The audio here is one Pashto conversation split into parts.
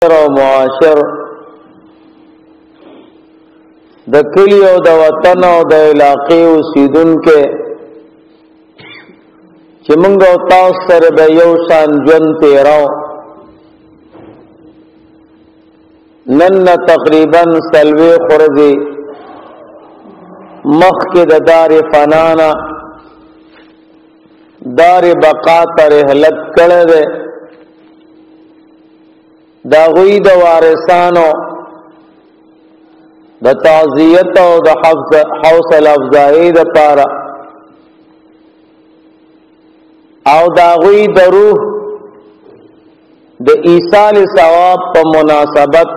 او معاشر د کلی او د وطن او د علاقې اوسیدونکو چې موږ او تاسو سره به یو شان ژوند تیراو. نن تقریبا سلوي خورځي مخکې د دار فنانا دار بقا ته رحلت کړی دی. دا غوی د وارثانو د تعزیت او د حوصله افزایی د پاره او دا غوی د روح د ایصال ثواب په مناسبت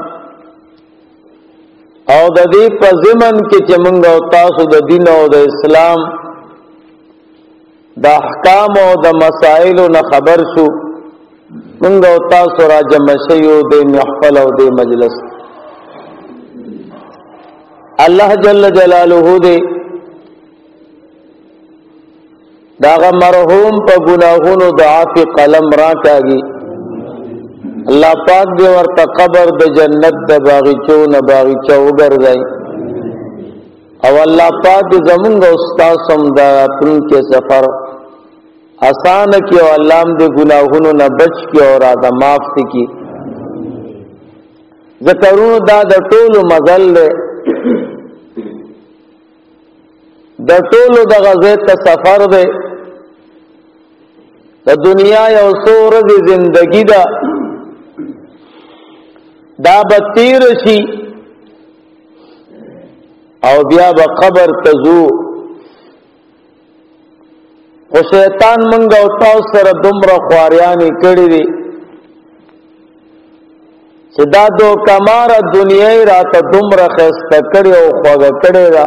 او د دې په ضمن کې چې موږ او تاسو د دین او د اسلام د احکام او د مسائلو نه خبر شو، موږ او تاسو را جمع شیو د محفل او د مجلس. الله جل جلاله دې داغه مرحوم په ګناهونو د عفو قلم را کاږي. الله پاک دې ورته قبر د جنت د باغچو نه باغچو وګرځي او الله پاک دې زمونږ استاد سم دا تن کې سفر آسان کی او الله دې گناہونو نه بچ کی اور ادا معاف کی. ذکرونو دا د ټولو مزل د ټولو د غزه ته سفر دی. د دنیا یو سور دی زندگی دا بتیر شي او بیا به قبر تزو. او شیطان منګ او تاسو سره دومره خواریانی کړی دي چې دا دو کماره دنیا راته دومره خسته کړی او خوګه کړی دا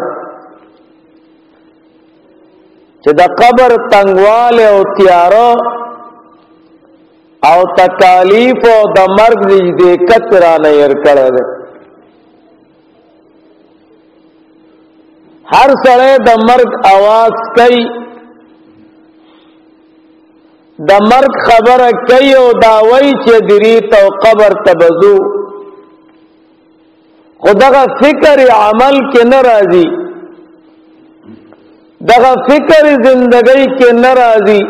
چې د قبر تنگواله او تیارو او تکالیف او د مرګ دې کتره نه ير کړی دی. هر سره د مرګ आवाज کوي، د مرګ خبره کوي او دا وای چې دری ته قبر تبزو. خدغه فکر عمل کې ناراضي، دغه فکر زندګۍ کې ناراضي،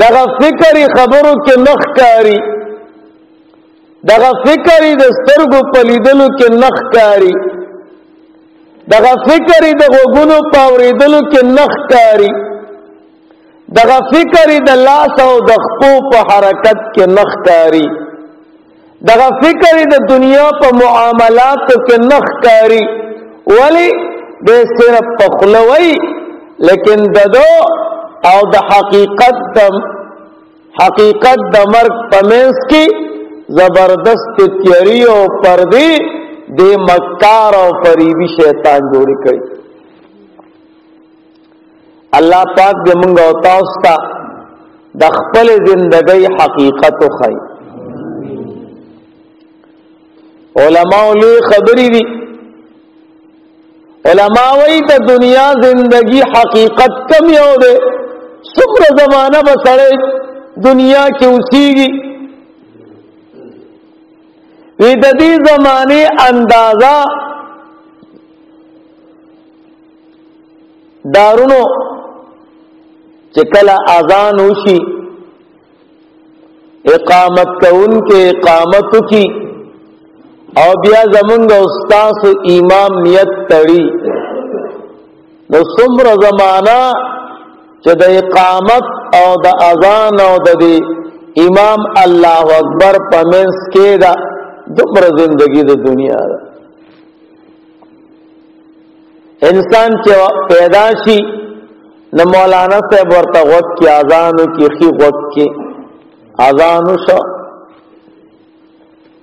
دغه فکر خبرو کې نخکاری، دغه فکر د سترګو په لیدلو کې نخکاری، دغه فکر د غوګونو په اوریدلو کې نخکاری، دغه فکر د لاس او د خپو په حرکت کې نخکاری، دغه فکر د دنیا په معاملات کې نخکاری. ولی د صرف پخلوي لیکن ددو او د حقیقت د مرګ پمنس کی زبردست تیاری او پردی د مکار او فریبی شیطان جوړی کړي. الله پاک دې موږ او تاسو ته د خپل ژوندۍ حقیقت خو علماء له خبرې دي. علماء وایي د دنیا زندگی حقیقت کم یو ده، څومره زمانہ به سړی دنیا کې اوسېږي. وی د دې زمانه اندازا دارونو چې کله اذان وشي اقامت کون کې اقامت کی او بیا زمونږ استاد امام نیت تړي نو څومره زمانہ چې د اقامت او د اذان او د امام الله اکبر پمنس کې دا دومره زندگی د دنیا ده. انسان چې پیدا شي نو مولانا صاحب ورته وخت کې اذانو کې خي وخت کې اذانو شو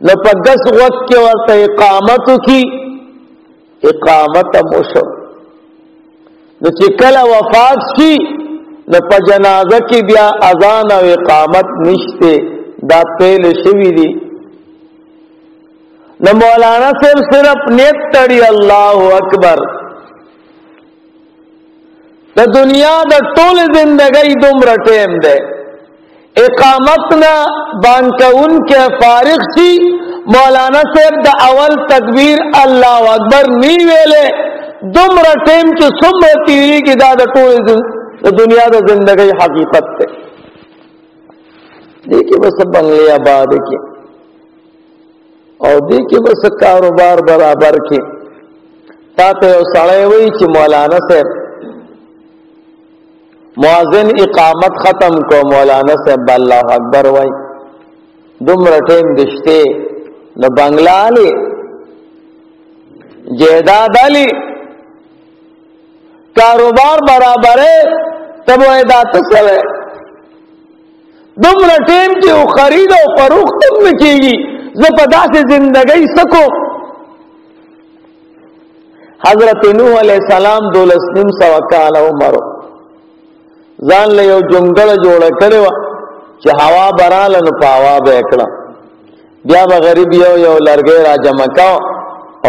نو په داس وخت کې ورته اقامت کی اقامت مو شو. نو چې کله وفات شي نو په جنازه کې بیا اذان او اقامت نشته، دا پیل شوی دی. نو مولانا صاحب صرف نیت تړي الله اکبر. د دنیا د ټول زندګۍ دومره ټیم ده اقامتنا بانکون کے فارغ سی مولانا صاحب دا اول تکبیر اللہ اکبر نی ویلے دمرا ٹیم کی سمر تیری کی دا ٹول دنیا دا زندگی حقیقت تے دیکھیں بس بنگلے آباد کی اور دیکھیں بس کاروبار برابر کی تاتے او سڑے ہوئی چی مولانا صاحب مؤذن اقامت ختم کو مولانا صاحب اللہ اکبر وائی دمرا ٹیم دشتے نو بنگلہ لی جیداد علی کاروبار برابر ہے تب وہ ایدات سوے دمرا ٹیم کی وہ خرید و فروخت تم نے کی گی زپدا سے زندگی سکو حضرت نوح علیہ السلام 12 کال عمرو ځان له یو جنگل جوړ کړو چې هوا براله نو پاوا به کړه بیا به غریب یو لرګي را جمع کاو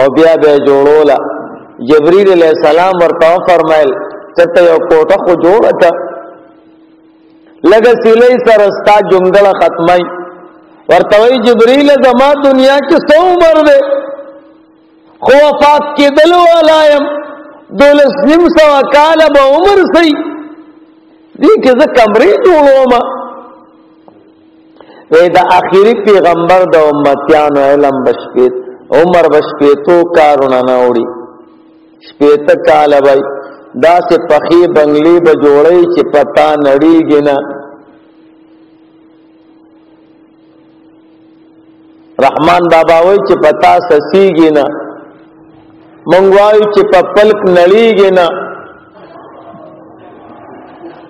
او بیا به جوړولا جبرئیل علیہ السلام ورته فرمایل ته یو کوټه خو جوړه کا لګه سیلې سرستا جنگل ختمای ورته وی جبرئیل زما دنیا کې 100 عمر ده خو وفات کېدل ولایم 12 کال به عمر سي دی که زه کمرې جوړوم وی دا آخری پیغمبر دا امتیانو علم بشپیت عمر بشپیتو کارونه نه وړي شپیته کاله بای دا سے پخی بنگلی بجوڑی چی پتا نڑیگی نا رحمان باباوی چی پتا سسیگی نا منگوائی چی پا پلک نڑیگی نا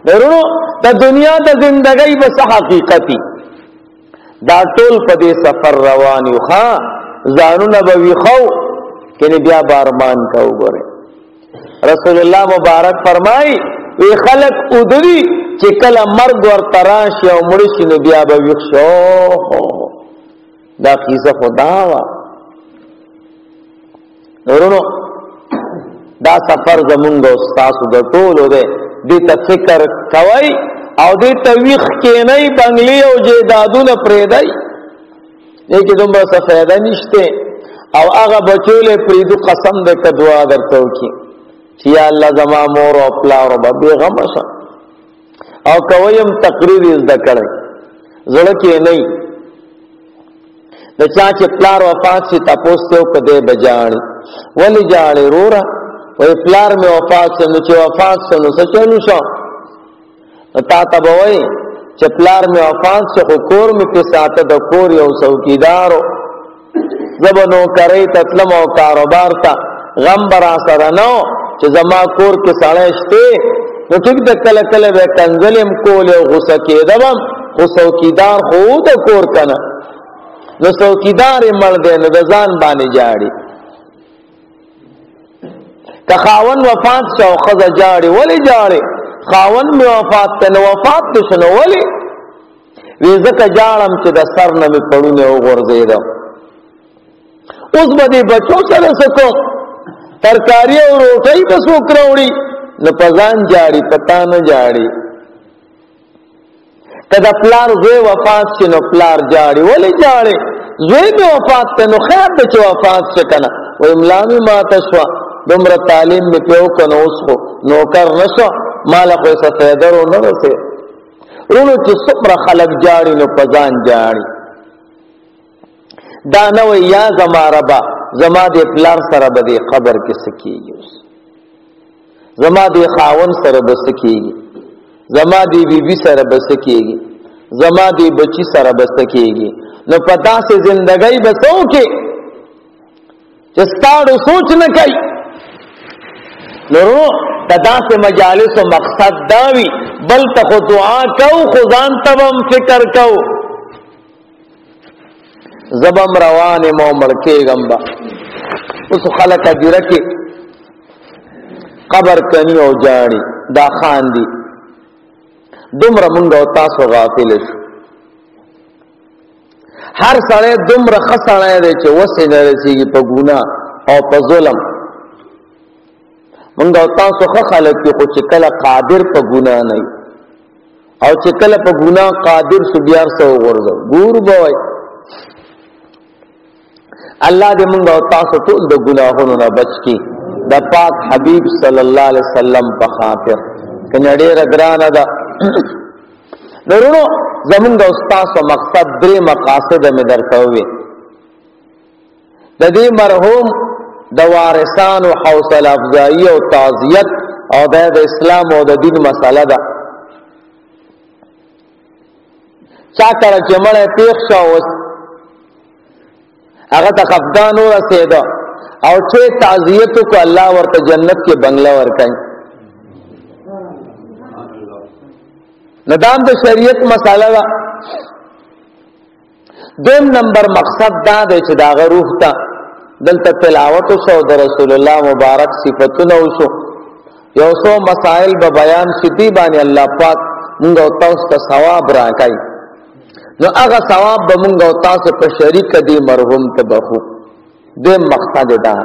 درونو دا دنیا دا زندگی بس حقیقتی دا ټول په دې سفر روانیو ها زانو نبوی خو کنی بیا بارمان کا وګوره رسول الله مبارک فرمای وی خلق ادری چې کله مرګ ور تراش او مړ شي نو بیا به وښو دا کیسه خدا وا ورونو دا سفر زمونږ استاد د ټولو ده دې ته فکر کوي او دې تویخ کې نه بنگلی او جیدادونه پرېدای دې کې دومره څه فائدہ نشته او هغه بچولې پریدو قسم دې کدوا درته وکي چې یا الله زما مور او پلار او به غم شه او کویم تقریر زده کړی زړه کې نه د چا چې پلار وفات شي تاسو ته کده بجاړي ولی جاړي رورا وې پلار می وفات شو نو چې وفات شو نو څه چلو شو تا تبوي چې پلار می وفات شو کور می په ساته د کور یو څوکیدارو زبنو کوي تطلم او کاروبار تا غم برا سره نو چې زما کور کې ساړې شته نو ټیک د کله کله به کنزلم کول او غوسه کېدم خو څوکیدار خو د کور کنه نو څوکیدار مړ دی نو د ځان باندې جاړي که خاون وفات شو خزه جاړي ولی جاړي خاون می وفات ته نو وفات شنو ولی وی زکه جاړم چې د سر نه می پړونه وغورځیدم اوس باندې بچو سره سکو ترکاری او روټي په سوکروړي نو پزان جاړي پتا نه جاړي کدا پلار زوی وفات شي نو پلار جاړي ولی جاړي زوی می وفات ته نو خیر د چې وفات شکنه و املامي ما تشوا دمر تعلیم می پیو کنو اوس خو نوکر نشو مال خو څه فائدہ ورو نه وسه ورونو چې صبر خلق جاړي نو پزان جاړي دا نو یا زما ربا زما د پلار سره به قبر کې سکیږي زما د خاون سره به سکیږي زما د بیبي سره به سکیږي زما د بچی سره به سکیږي نو پتا سي زندګۍ بسو کې چې ستاسو سوچ نه کوي نو تدا سے مجالس و مقصد داوی بل تخو دعا کو خزان تبم فکر کو زبم روان مو ملکے گمبا اس خلق جرکی قبر کنی او جاڑی دا خان دی دمر منگو تاسو غافل شو ہر سڑے دمر خسڑے دے چه وسی نرسیگی پا گناہ او پا ظلم منگو تاسو خلق کی خوچ کل قادر پا گناہ نہیں او چې کله په ګناه قادر شو بیا سو ورځو ګور بوي الله دې موږ او تاسو ټول د ګناهونو نه بچ کی د پاک حبیب صلی الله علیه وسلم په خاطر کنه ډېر ګرانه ده نورونو زمونږ او تاسو مقصد درې مقاصد مې درته وې د دې مرحوم د وارثانو حوصله افزایی او تعزیت او د اسلام او د دین مسله ده چا کړه چې مړ پیښ شو هغه ته خفقان ورسېده او چې تعزیت کو الله ورته جنت کې بنگلا ورکړي ندام د شریعت مساله ده دوم نمبر مقصد دا دی چې دا روح ته دلته تلاوت شو د رسول الله مبارک صفاتونه وشو یو څو مسائل به بیان شتي باندې الله پاک موږ او تاسو ته ثواب راکړي نو هغه ثواب به موږ او تاسو په شریک دی مرحوم ته بخو دیم مقصد دا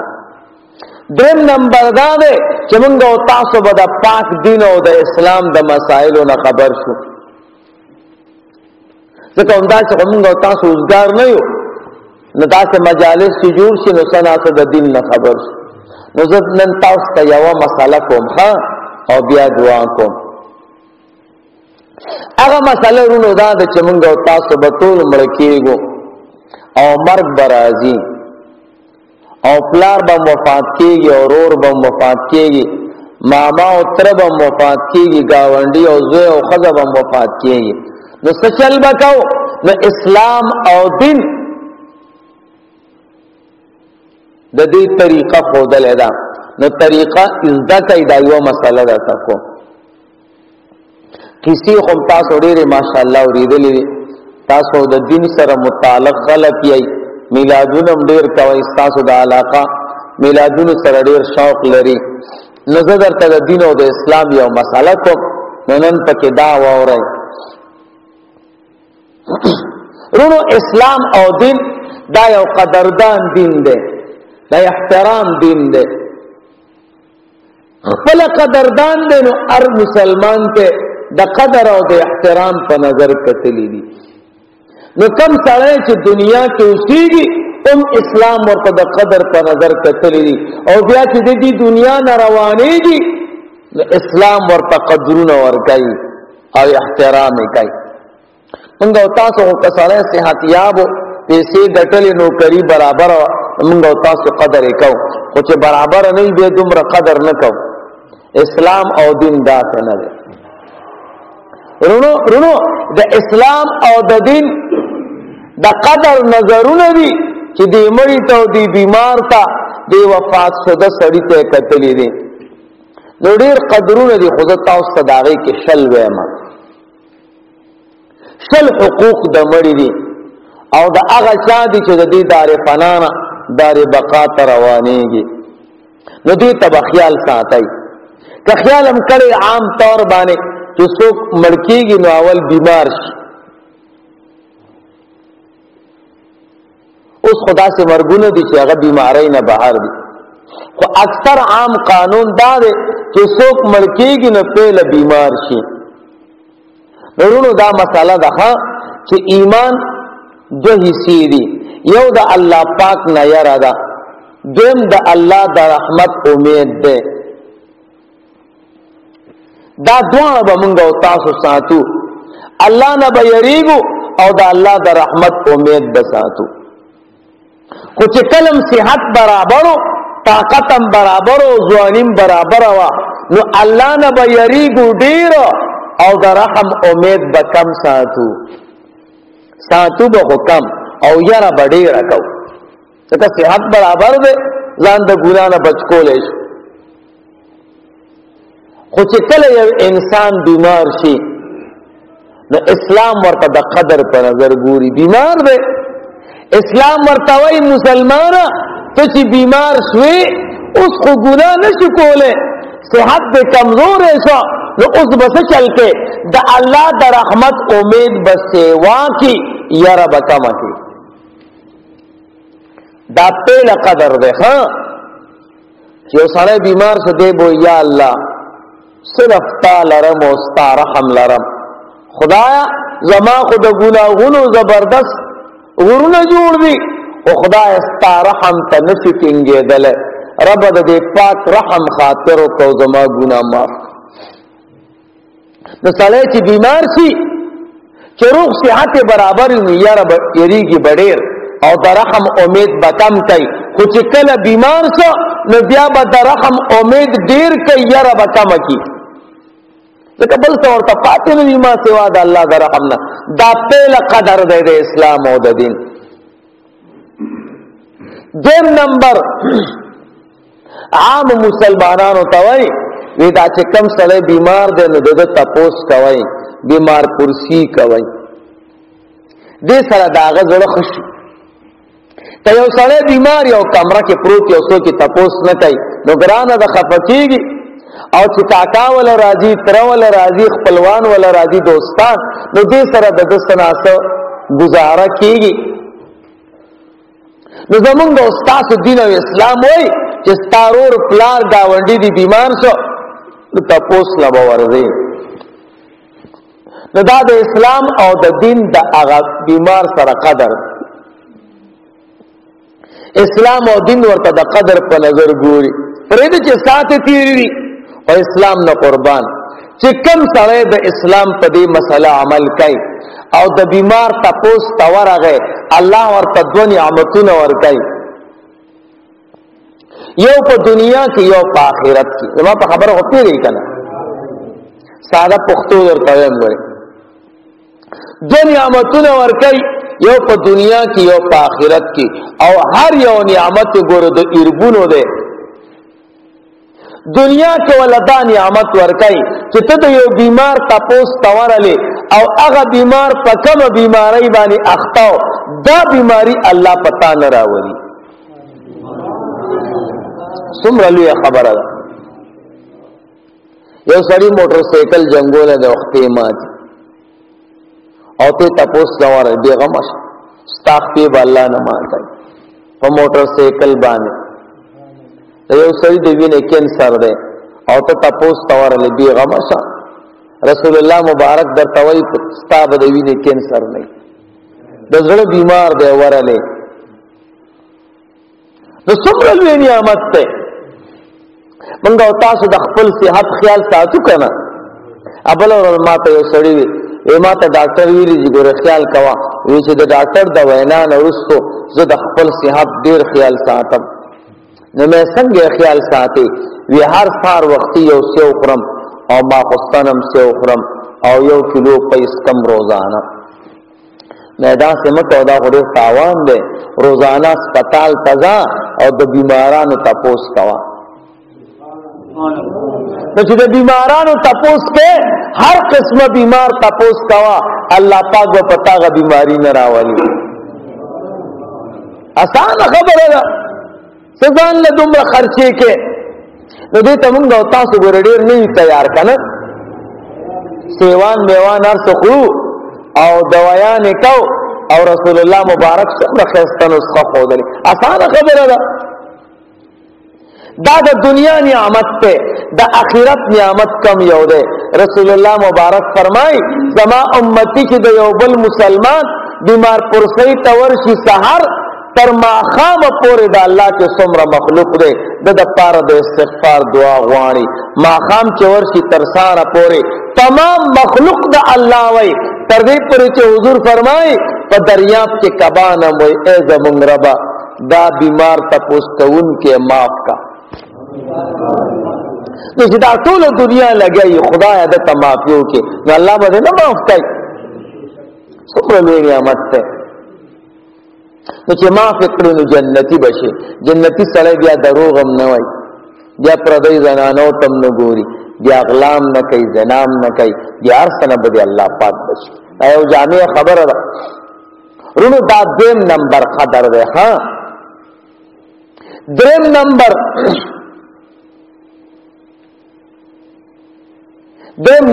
دیم نمبر دا دی چې موږ او تاسو به د پاک دین او د اسلام د مسائلو نه خبر شو ځکه همدا چې موږ او تاسو وزګار نه یو نو تاسو مجالس چې جوړ شي نو سناسه د دین نه خبر شو نو زه نن تاسو ته یو مسله کوم ها او بیا دعا کوم هغه مسله رونو دا چې موږ او تاسو به ټول مړ کېږو او مرګ به راځي او پلار به وفات کېږي او ورور به وفات کېږي ماما او تر به وفات کېږي گاونډي او زوی او ښځه به وفات کېږي نو څه چل به کوو نو اسلام او دین د دې طریقه ښودلې ده نو طریقه زده کوي دا یو مسله ده تاسو کسی خو تاسو ډېرې ماشاءالله اوریدلې تاسو د دین سره متعلق غلط یې میلادونه ډېر کوي تاسو د علاقه میلادونو سره ډېر شوق لري نظر درته د دین او د اسلام یو مسله کو نن پکې دا ووري رونو اسلام او دین دا یو قدردان دین دی دا احترام دین دی خپل قدردان دی نو هر مسلمان ته د قدر او د احترام په نظر کتلی دي نو کم سړی چې دنیا کې اوسېږي اسلام ورته د قدر په نظر کتلی دي او بیا چې د دې دنیا نه روانېږي نو اسلام ورته قدرونه ورکوي او احترام یې کوي موږ او تاسو که سړی صحتیابو پیسې ګټلې نوکري برابر موږ او تاسو قدر یې کوو خو چې برابر نه وي بیا دومره قدر نه کوو اسلام او دین داسې نه دی رونو د اسلام او د دین د قدر نظرونه دي چې دی مړی ته او دی بیمار ته دی وفات شده سړی ته کتلې دي نو ډېر قدرونه دي خو تاسو ته د هغې کې شل وایم شل حقوق د مړي دي او د هغه چا دي چې د دې دار فنا نه دار بقا ته روانېږي نو دې ته به خیال ساتئ که خیال هم کړی عام طور باندې چې څوک مړ کېږي نو اول بیمار شي اوس خدا سے مرګونه دي چې هغه بیماری نه بهر دي خو اکثر عام قانون دا دی چې څوک مړ کېږي نو پهله بیمار شي نورونو دا مساله ده چې ایمان دو حصے دي یو د الله پاک نه یره ده دویم د الله د رحمت امید ده دا دعا به موږ او تاسو ساتو الله نه به یریږو او د الله د رحمت امید به ساتو خو چې کلم صحت برابرو طاقتم برابرو ځوانیم برابر وا نو الله نه به یریږو ډیر او د رحم امید به کم ساتو به کم او یاره به ډیر کو ځکه صحت برابر دی ځان د ګناه نه بچ کولی شو خو چې کله یو انسان بیمار شي نو اسلام ورته د قدر په نظر ګوري بیمار دی اسلام ورته وایي مسلمانه ته چې بیمار شوې اوس خو ګناه نشي کولی صحت دې کمزورې شو نو اوس به څه چل کې د الله د رحمت امید به سیوا کې یاره به کمه کې دا پهله قدر دی چې یو سړی بیمار شو دی بو یا الله صرف تا لرم او ستا رحم لرم خدایا زما خود گناهونو زبردست غرونه جوړ دي او خدای ستا رحم ته نشي ټینګېدلی رب د دې پاک رحم خاطر کو زما ګناه معاف نو سړی چې بیمار شي چې روغ صحت برابر وي یا رب یریږي بډیر او د رحم امید به کم کوي خو چې کله بیمار شو نو بیا به د رحم امید ډیر کوي یا رب کم کوي لکه بل څه ورته پاتې نه وي ما سوا د الله د رحم نه دا پیله قدر دی د اسلام او د دین دیم نمبر عام مسلمانانو ته وایي وی دا چې کم سړی بیمار دی نو د تپوس کوي بیمار پرسی کوي دې سره د هغه زړه خوشي که یو سړی بیمار یو کمره کې پروت یو څوک یې تپوس نه کوي نو ګرانه د خفه کېږي او چې کاکا ولا راځي تره ولا راځي خپلوان ولا راځي دوستان نو دې سره د ده څه ناسه ګزاره کېږي نو زمونږ د استاسو دین او اسلام وایي چې ستا رور پلار ګاونډي دی بیمار شو نو تپوس له به ورځې نو دا د اسلام او د دین د هغه بیمار سره قدر اسلام او دین ورته د قدر په نظر ګوري پرېږده چې ساعتې تېرې دي او اسلام نه قربان چې کم سړی د اسلام په دې مسله عمل کوي او د بیمار تپوس ته ورغی الله ورته دوه نعمتونه ورکوي یو په دنیا کې یو په آخرت کې زما په خبره خو پوهېږئ که نه ساده پښتو درته وایم ګورئ دوه نعمتونه ورکوي یو په دنیا کې یو په آخرت کې او هر یو نعمت ګوره د اربونو دی دنیا کې ولدا نعمت ورکای چې ته د یو بیمار تپوس تورلې او هغه بیمار په کومه بیماری باندې اخته دا بیماری الله پتا نه راوړي څومره لوی خبره ده یو سړی موټر سایکل جنگوله د وختې مات او ته تپوس تورل بیغم استغفر الله نه ماتای په موټر سایکل باندې یو سړی د وینې کینسر دی او ته تپوس تورلې بیغم شه رسول الله مبارک درته وایي ستا به د وینې کینسر نه د زړه بیمار دی ورلې نو څومره لوی نعمت دی موږ او تاسو د خپل صحت خیال ساتو که نه ابل ورځ ما ته یو سړی وی ما ته ډاکټر ویلي چې ګوره خیال کوه وی چې د ډاکټر د وینا نه وروستو زه د خپل صحت ډېر خیال ساتم نو مې څنګه خیال ساتي وی هر سهار وختي یو سیو خورم او ماخوستن هم سیو خورم او 1 کیلو پیس کم روزانه میدان سے مکو دا خو ډېر تاوان دی روزانه سپتال تزا او د بیمارانو تپوس کوا نو چې د بیمارانو تپوس کې هر قسمه بیمار تپوس کوا الله پاک و پتا غ بیماری نه راولي آسان خبره ده سزان له دومره خرچې کې نو دې ته موږ او تاسو ګور ډېر نه تیار کنه سیوان میوان هر څه خورو او دوايان کو او رسول الله مبارک څنګه خسته نسخه خودلی آسان خبره ده دا د دنیا نعمت ته د اخرت نعمت کم یو ده رسول الله مبارک فرمای زما امتی کې د یو بل مسلمان بیمار پرسی تورشي سحر تر ماخام پورې د الله کې څومره مخلوق دی د پاره د استغفار دعا غواړي ماخام چې ورشي تر ساره پورې تمام مخلوق د الله وای تر دې پورې چې حضور فرمای په دریاب کې کبانه وای ای زمون ربا دا بیمار تپوس کوون کې معاف کا نو چې دا ټول دنیا لګي خدای د تمافیو کې نو الله به نه معاف کوي څومره لوی نعمت ده نو چې معاف کړو نو جنتی بشي جنتی سره بیا دروغ هم نه وای بیا پردی زنانو تم نه ګوري بیا اغلام نه کوي زنام نه کوي بیا هر څه نه به الله پاک بشي ایو جامع خبره ده رونو دا دیم نمبر قدر ده ها دریم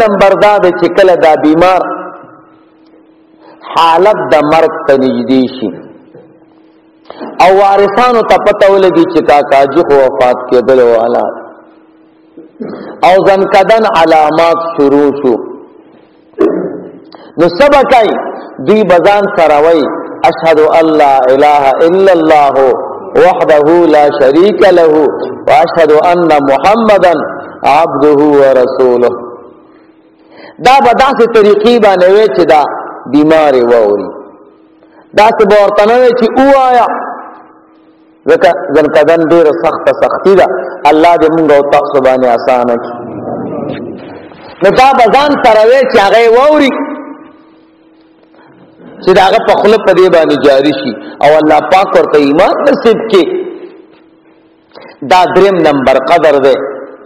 نمبر دا ده چې کله دا بیمار حالت د مرګ ته نږدې شي او وارثانو ته پته ولګي چې کاکاجي خو وفات کېدل والا او ځنکدن علامات شروع شو نو سبا کوي دوی بزان سروي اشهد ان لا اله الا الله وحده لا شريك له واشهد ان محمدا عبده ورسوله. دا بداسه طریقې باندې وي چې دا بیمار ووري دا څه ورته نه چې وایا وکړه ځکه ډېر سختی ده. الله دې موږ او تاسو باندې آسان کړي. نو دا بزان سروي چې هغه ووري چې دا هغه په خپل په دې باندې جاری شي او الله پاک ورته ایمان نصیب کړي. دا دریم نمبر قدر ده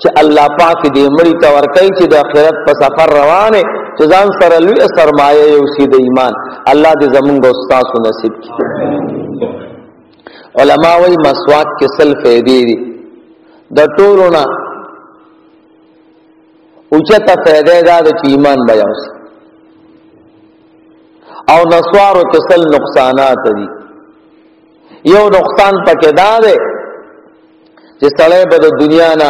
چې الله پاک دې مړی ته ورکړي چې د آخرت په سفر روانه چې ځان سره لوی سرمایه یو سید ایمان الله دې زمونږ او تاسو نصیب کړي. علما وایي مسواک کې سل فائدې دي د ټولو نه اوچته فائدې دا د ایمان بیان او نسوارو کې سل نقصانات دي. یو نقصان پکې دا ده چې سړی به د دنیا نه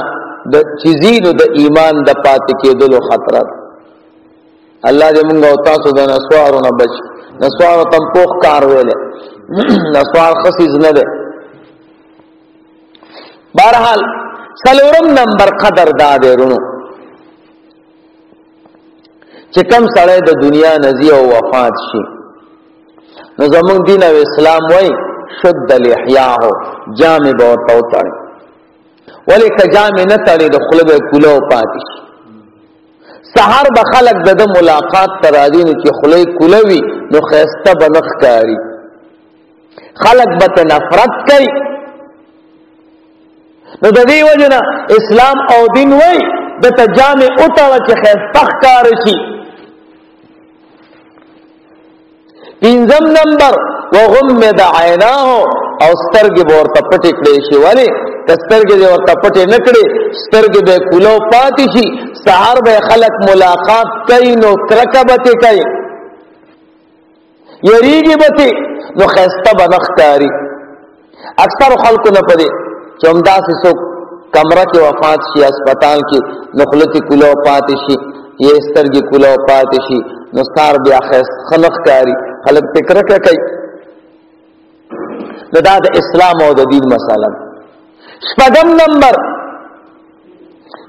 د چیزینو د ایمان د پاتې کېدلو خطر ده. الله دې موږ او تاسو د نسوارو نه بچ. نسوارو تم پوخ کار ویلې نسوار خصیز نه ده. بهرحال څلورم نمبر قدر دا دی رونو چې کم سړی د دنیا نزی او وفات شي نو زمونږ دین او اسلام وای شد الاحیاء جامع به ورته وتړي. ولی که جامع نه تړي د خله به کوله پاتې شي. سحر به خلق د ملاقات تر راځي نو چې خله کوله وي نو خيسته به نخ کاری خلق به نفرت کوي. نو د دې وجنه اسلام او دین وای د تجامع او ته چې خيسته کار شي. پینزم نمبر وغمد عیناه او سترګې به ورته پټې کړې شي. ولی که سترګې دې ورته پټې نه کړې سترګې به کولو پاتې شي. سحر به خلق ملاقات کوي نو کرکه به کوي یریږي به نو خسته به نه ښکاري. اکثر خلکو نه پدې چې همداسې څوک کمره کې وفات شي هسپتال کې نو خوله کې کولو پاتې شي یا سترګې کولو پاتې شي نو ستار بیا ښه نه ښکاري خلک پې کرکه کوي. نو دا د اسلام او د دین مسله. شپږم نمبر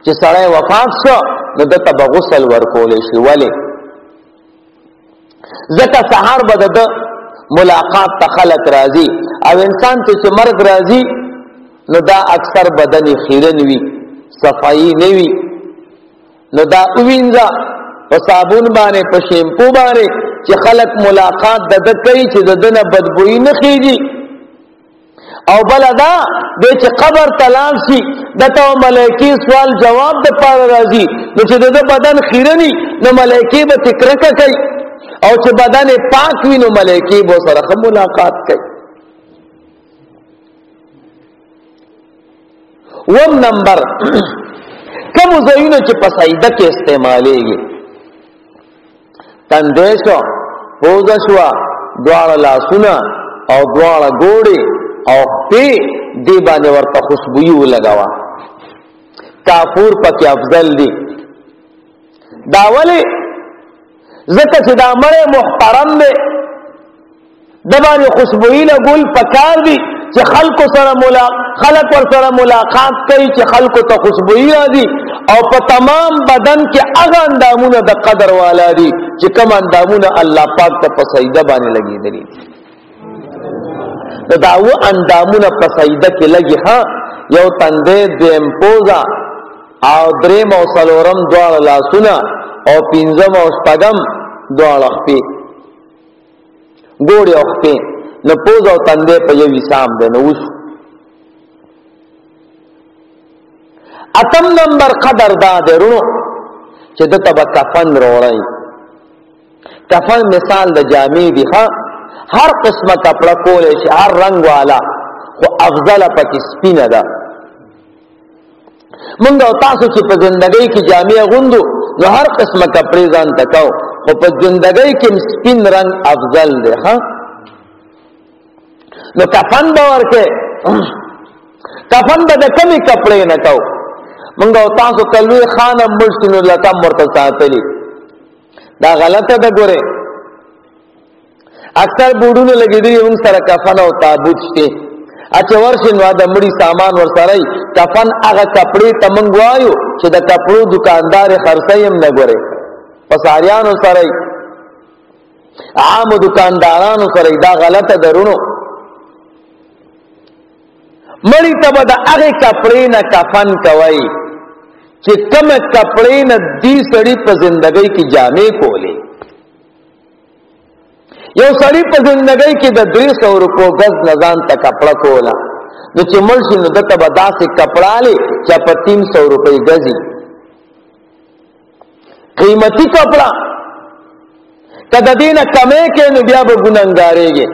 چې سړی وفات شو نو دته به غسل ورکولی شي. ولې ځکه سهار به د ملاقات ته خلک راځي او انسان ته چې مرګ راځي نو دا اکثر بدن خیرن وي صفائی نه وي نو دا وینځه په صابون باندې په شیمپو باندې چې خلق ملاقات د کوي چې د دنه بدبوئی نه خيږي. او بل دا د چې قبر تلام شي دته ملائکی سوال جواب د پاره راځي نو چې د بدن خیرنی نو ملائکی به تکرکه کوي او چې بدن پاک وي نو ملائکی به سره ملاقات کوي. وم نمبر کوم ځایونه چې په سجده کې استعمالېږي تندیشو پوزه شوا دواړه لاسونه او دواړه ګوړې او پی دی باندې ورته خوشبوئی ولګوا. کافور پکې افضل دی. دا ولی ځکه چې دا مړی محترم دی د باندې خوشبوئی لګول پکار دی چې خلق ور سره ملاقات کوي چې خلق ته خوشبوئی راځي او په تمام بدن کې هغه اندامونه د قدر والا دي چې کوم اندامونه الله پاک ته په سجده باندې لګېدلي دا و اندامونه په سجده کې لګي. ها یو تندې دیم پوزا او دریم او څلورم دواړه لاسونه او پنځم او شپږم دواړه خپې ګوړې او خپې نو پوز او تندې په یو حساب دی. نو اوس اتم نمبر قدر دا دی رونو چې دته به کفن روړی. کفن مثال د جامې دی. ها هر قسمه کپڑا کولی شي هر رنگ والا خو افضل پکې سپینه ده. مونږ او تاسو چې په زندګۍ کې جامې غوندو نو هر قسمه کپڑے ځان تکاو خو په زندګۍ کې سپین رنگ افضل دی. ها نو کفن باور کې کفن به د کمی کپڑے نه کاو. مونږ او تاسو کلوې خانم مرشتونو لکه مرته ساتلی دا غلطه ده. ګوره اکثر بوډونو لګیدلی موږ سره کفن او تابوت شته اچھا ورشن وا د مړي سامان ور سره کفن هغه کپڑے تمنګ وایو چې د کپړو دکاندار خرڅایم نه ګوره پساریانو سره عام دکاندارانو سره دا غلطه درونو مړی ته د هغه کپړې نه کفن کوي چې کوم کپړې نه دې سړی په ژوندۍ کې جامې کولې یو سړی په ژوندۍ کې د 300 روپو غز نزان ته کپڑا کولا نو چې مرشي نو دته به داسې کپڑا لې چې په 300 روپۍ غزي قیمتي کپڑا کله دینه کمې کې نو بیا به ګننګارېږي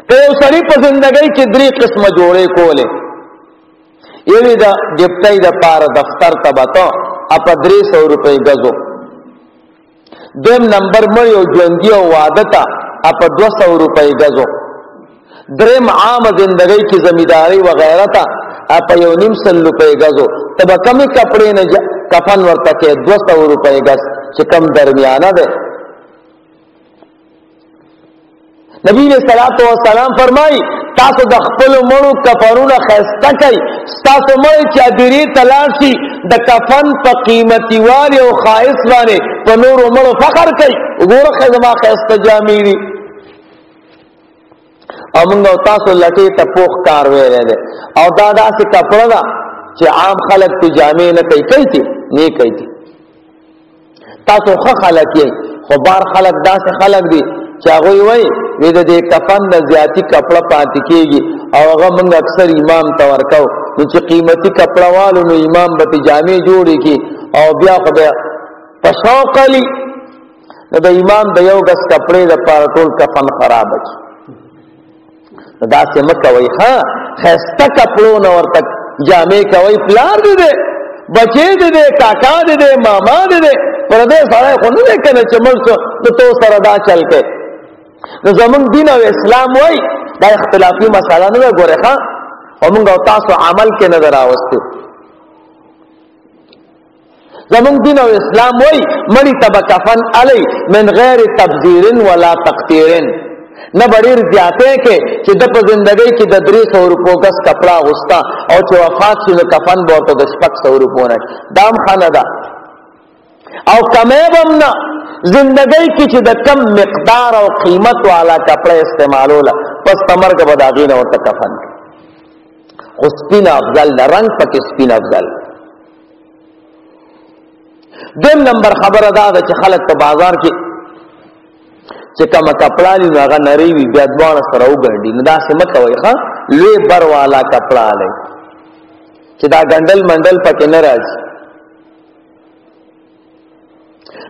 که یو سړی په ژوندۍ کې 3 قسمه جوړې کولې یوه دا ډیپټای د پار دفتر ته باتو اپ 300 روپۍ غزو دیم نمبر مړی او ژوندۍ او واده ته اپ 200 روپۍ غزو دریم عام زندګۍ کی زمینداری وغیرہ ته اپ 1.5 روپۍ غزو تب کمی کپڑے نه کفن ورته کې 200 روپۍ غز چې کم درمیانه ده نبی نے صلوات و سلام فرمائی تاسو د خپل مړو کفنونه خسته کوي تاسو مړی چادرې تلاشي د کفن په قیمتي والی او خاص باندې په نور مړو فخر کوي وګوره خدما خسته جامې دي او موږ تاسو لکه ته پوخ کار ویل دي او دا داسې کپڑا دا چې عام خلک ته جامې نه کوي نه کوي تاسو خو خلک یې خو بار خلک داسې خلک دي چې هغه وایي وې د کفن د زیاتی کپڑا پاتې کېږي او هغه موږ اکثر امام ته ورکاو نو چې قیمتي کپڑا والو نو امام به جامې جوړي کی او بیا خو به پښوقلی نو د امام د یو غس کپڑے د پاره ټول کفن خراب شي دا څه مکوي ها خسته کپړو نو ورته جامې کوي پلار دې بچې دې کاکا دې ماما دې پر دې سره خو نه کنه چې موږ ته سره دا چل کې نو زمون دین او اسلام وای دا اختلافي مسله نه غوړه ها او موږ تاسو عمل کې نظر راوستو زمون دین او اسلام وای مړی تب کفن علی من غیر تبذیر ولا تقتیر نه بډیر زیاته کې چې د په ژوندۍ کې د 300 روپو غس کپڑا غوستا او چې وفات شي کفن ورته د 600 روپو نه دام خانه دا او کمه بمنا زندگی کی چې د کم مقدار او قیمت والا کپڑا استعمالولا پس تمرګ بداغین او تکفن خو سپین افضل رنگ پکې سپین افضل دیم نمبر خبر ادا ده چې خلک په بازار کې چې کوم کپڑا لې هغه نری وي بیا دوه سره وګڼي نو دا سم کوي ښا لوی بر والا کپڑا لې چې دا ګندل منډل پکې نه راځي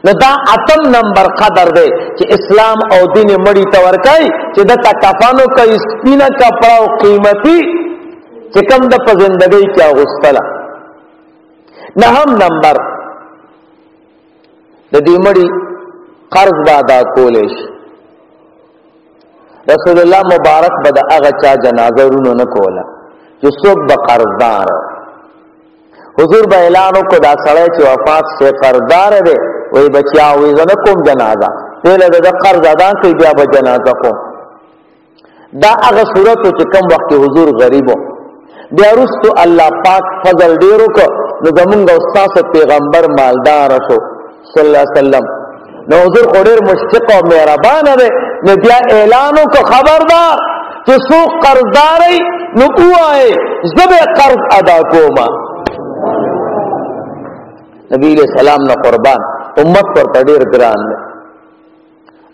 نو دا اتم نمبر قدر دے چې اسلام او دین مړی ته ورکای چې د کفانو کوي سپینه کپڑا او قیمتي چې کوم د په ژوندۍ کې اغوستله نهم نمبر د دې مړی قرض بادا کولش رسول الله مبارک بد هغه چا جنازه ورونو نه کوله چې څوک به قرضدار حضور به اعلان وکړ دا سړی چې وفات شي قرضدار دی وای بچیا وې زنه کوم جنازه پهله د قرض ادا کوي بیا به جنازه کو دا هغه صورت چې کوم وخت حضور غریبو بیا رستو الله پاک فضل ډیرو کو نو زمونږ استاد پیغمبر مالدار شو صلی الله علیه وسلم نو حضور خوریر مشفق او مهربان دی نو بیا اعلانو کو خبردار چې سو قرضداري نو وای زبې قرض ادا کوما نبی علیہ السلام نه قربان امت پر ډیر ګران دی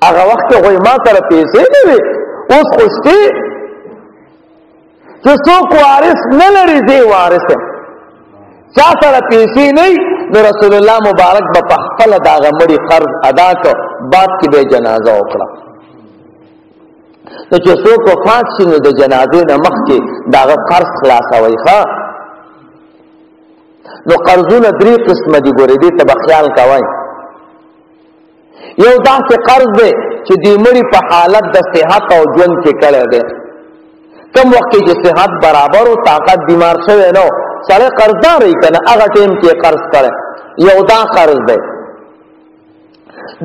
هغه وخت غوي ما سره پیسې نه وي اوس خوشتي چې څوک وارث نه لري دی وارث چا سره پیسې نه نو رسول الله مبارک په خپل دا غمړي قرض ادا کو بعد کې به جنازه وکړه نو چې څوک وفات شي نو د جنازې نه مخکې دا قرض خلاصوي ښا نو قرضونه 3 قسمه دي ګورې دې ته خیال کوئ یو داسې قرض دی چې د مړي په حالت د صحت او ژوند کې کړی دی کوم وخت چې صحت برابر او طاقت بیمار شوی نو سره قرضدار یې کنه هغه ټیم کې قرض کړي یو دا قرض دی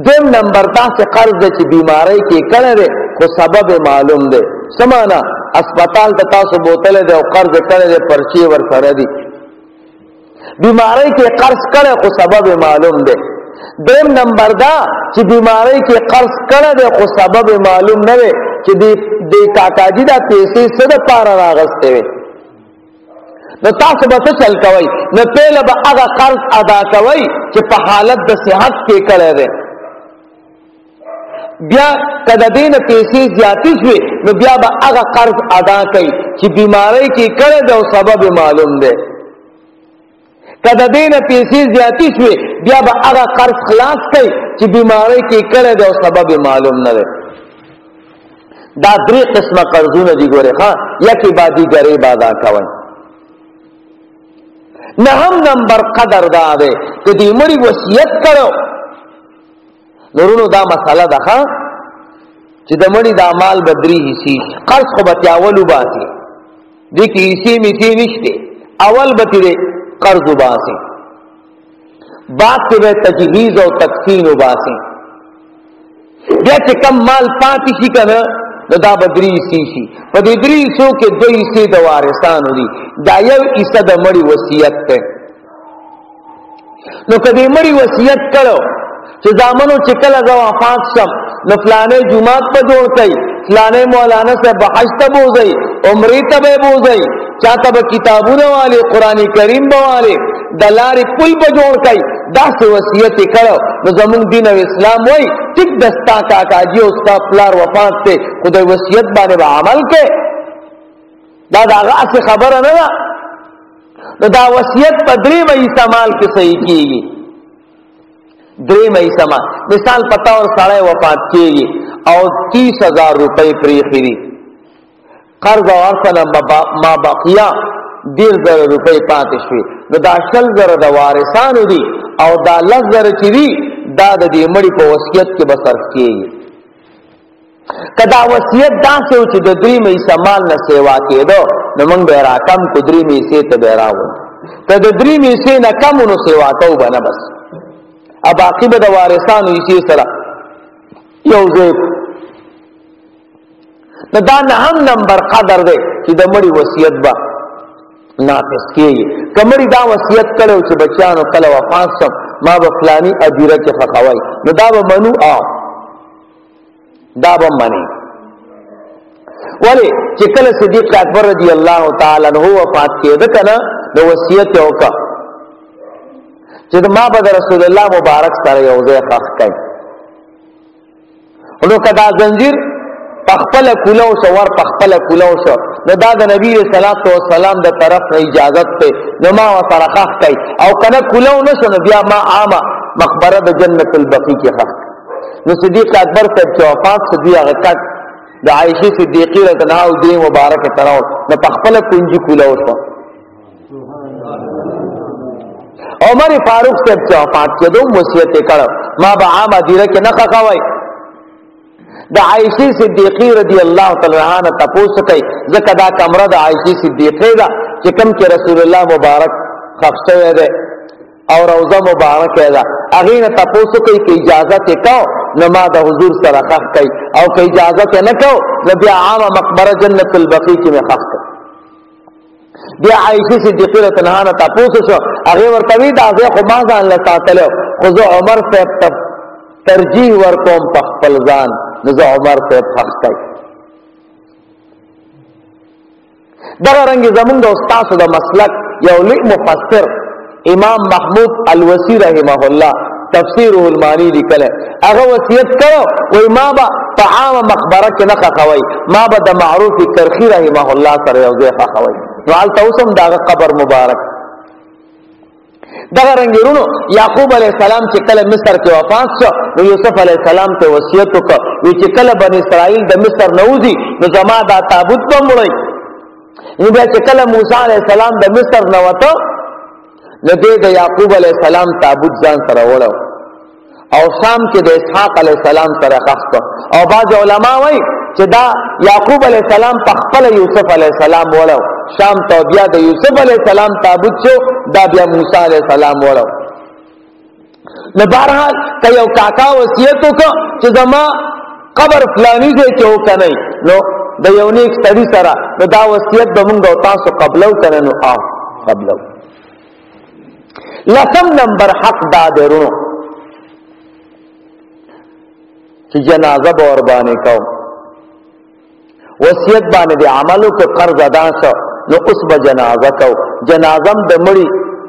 دیم نمبر دا سے قرض دے چی بیماری کی کڑے دے خو سبب معلوم دے سمانا اسپتال تا تاسو بوتلے دے او قرض کڑے دے پرچی ور سره دی بیماری کی قرض کڑے خو سبب معلوم دے دیم نمبر دا چی بیماری کی قرض کڑے دے خو سبب معلوم نہ دے چی دی کاکا جی دا پیسے صد پارا راغستے وے نو تاسو به چل کوي نو پهله به هغه قرض ادا کوي چې په حالت د صحت کې کړی دی بیا کله دین پیسې زیاتې شوي نو بیا به هغه قرض ادا کوي چې بیماری کې کړی دی او سبب معلوم دی کله دین پیسې زیاتې شوي بیا به هغه قرض خلاص کوي چې بیماری کې کړی دی او سبب معلوم نه دی دا درې قسمه قرضونه دي ګوره ها یکی بادي ګری بادا کوي نهم نمبر قدر دا دے کہ دی مری وصیت کرو نورونو دا مسئلہ دا خواہ چی دا مری دا مال بدری حصی قرض خو بتیاولو باسی دیکی حصی میتی نشتے اول بتی دے قرض باسی بعد کے بے تجہیز و تقسیم باسی بیا چی کم مال پاتی شی کنا نو دا بدری حصی شی پا دی دری حصو کے دو حصی دا وارثانو دی دا یو حصہ دا مری وصیت تے نو کدی مری وصیت کرو چې زامنو چې کله زو وفات شم نو فلانے جمعات په جوړ کړي فلانے مولانا سے بحث ته بوزي عمرې ته بوزي چاته به کتابونه والے قرآن کریم بواله دلاري پل په جوړ کړي دا څه وصیت کړو نو زمون دین او اسلام وای ټیک دستا کاکا جی او ستا پلار وفات ته خدای وصیت باندې عمل کې دا هغه خبره نه ده نو دا وصیت په درې مې استعمال کې صحیح کیږي درې مې استعمال مثال پتا اور ساڑھے وفات کیږي او 30,000 روپے پریخري قرض او سره ما بقیا 10,000 روپے پاتې شوي نو دا 10,000 د وارثانو دي او دا 10,000 چې دي دا د دې مړي په وصیت کې به صرف کیږي کدا وصیت دا څه چې د درې مې استعمال نه سیوا کېدو نو موږ به راکم کو درې مې سي ته به راو ته د درې مې سي نه کم نو سیوا کو بنه بس اب عاقبه د وارثانو یې سره یو ځای نو دا نهم نمبر قدر دی چې د مړي وصیت با ناقص کیږي کمړي دا وصیت کړو چې بچیانو کله وفات شم ما به فلانی ادیره کې فقوي نو دا به منو دا به منی ولی چې کله صدیق اکبر رضی الله تعالی عنہ وفات کېده کنه نو وصیت وکړه چې ما به رسول الله مبارک سره یو ځای خاص کړي نو کدا زنجیر پخپل کولو شو ور پخپل کولو شو نو دا د نبی صلی الله علیه وسلم د طرف نه اجازه ته نو ما سره خاص کړي او کنه کولو نشو نو بیا ما عامه مقبره د جنت البقیع کې خاص نو صدیق اکبر صاحب چې وفات شو دی هغه کټ د عائشہ صدیقہ رضی الله عنها دی مبارک تراو نو پخپل کنجی کولو شو عمر فاروق صاحب چې وفات کېدو وصیت کړ ما به عام ادیره کې نه خخوي د عائشہ صدیقہ رضی الله تعالی عنها تاسو کوي ځکه دا کمره د عائشہ صدیقہ دا چې کوم کې رسول الله مبارک خفته ده او روزه مبارک ده هغه نه تاسو کوي کې اجازه ته کو نو ما د حضور سره خخ کوي او کې اجازه ته نه کو نبی عام مقبره جنت البقیع کې مې خخ کوي بیا عائشہ صدیقہ رضی الله عنها تاسو شو هغه ورته دا خو ما ځان له ساتلو خو عمر صاحب ترجیح ورکوم په خپل ځان نزا عمر صاحب خخ کوي دغه رنګ زمونږ د استاد د مسلک یو لوی مفسر امام محمود الوسی رحمه الله تفسیره المانی لیکل هغه وصیت کړو وای ما با طعام مقبره کې نه خخوي ما با د معروف کرخی رحمه الله سره یو ځای خخوي نو البته اوسم دغه قبر مبارک دغه رنگونو یعقوب علیہ السلام چې کله مصر کې وفات شو نو یوسف علیہ السلام ته وصیت وکړ چې کله بنی اسرائیل د مصر نوځي نو زما دا تابوت به مړی نو بیا چې کله موسی علیہ السلام د مصر نه وته نو د یعقوب علیہ السلام تابوت ځان سره وړو او شام کې د اسحاق علیہ السلام سره خاص او بعض علما وایي چې دا یعقوب علیہ السلام په خپل یوسف علیہ السلام وړو شام ته بیا د یوسف علیہ السلام تابوت شو دا بیا موسی علیہ السلام وړو نو بہرحال که یو کاکا وصیت وکړه چې زما قبر فلانی ځای کې وکنئ نو د یو نیک سړي سره نو دا وصیت به موږ او تاسو قبلو کنه نو قبلو. لسم نمبر حق دا درونو چې جنازه به ور باندې کوم وصیت باندې د عملو کې قرض ادا شو نو اوس به جنازه کو. جنازم د مړي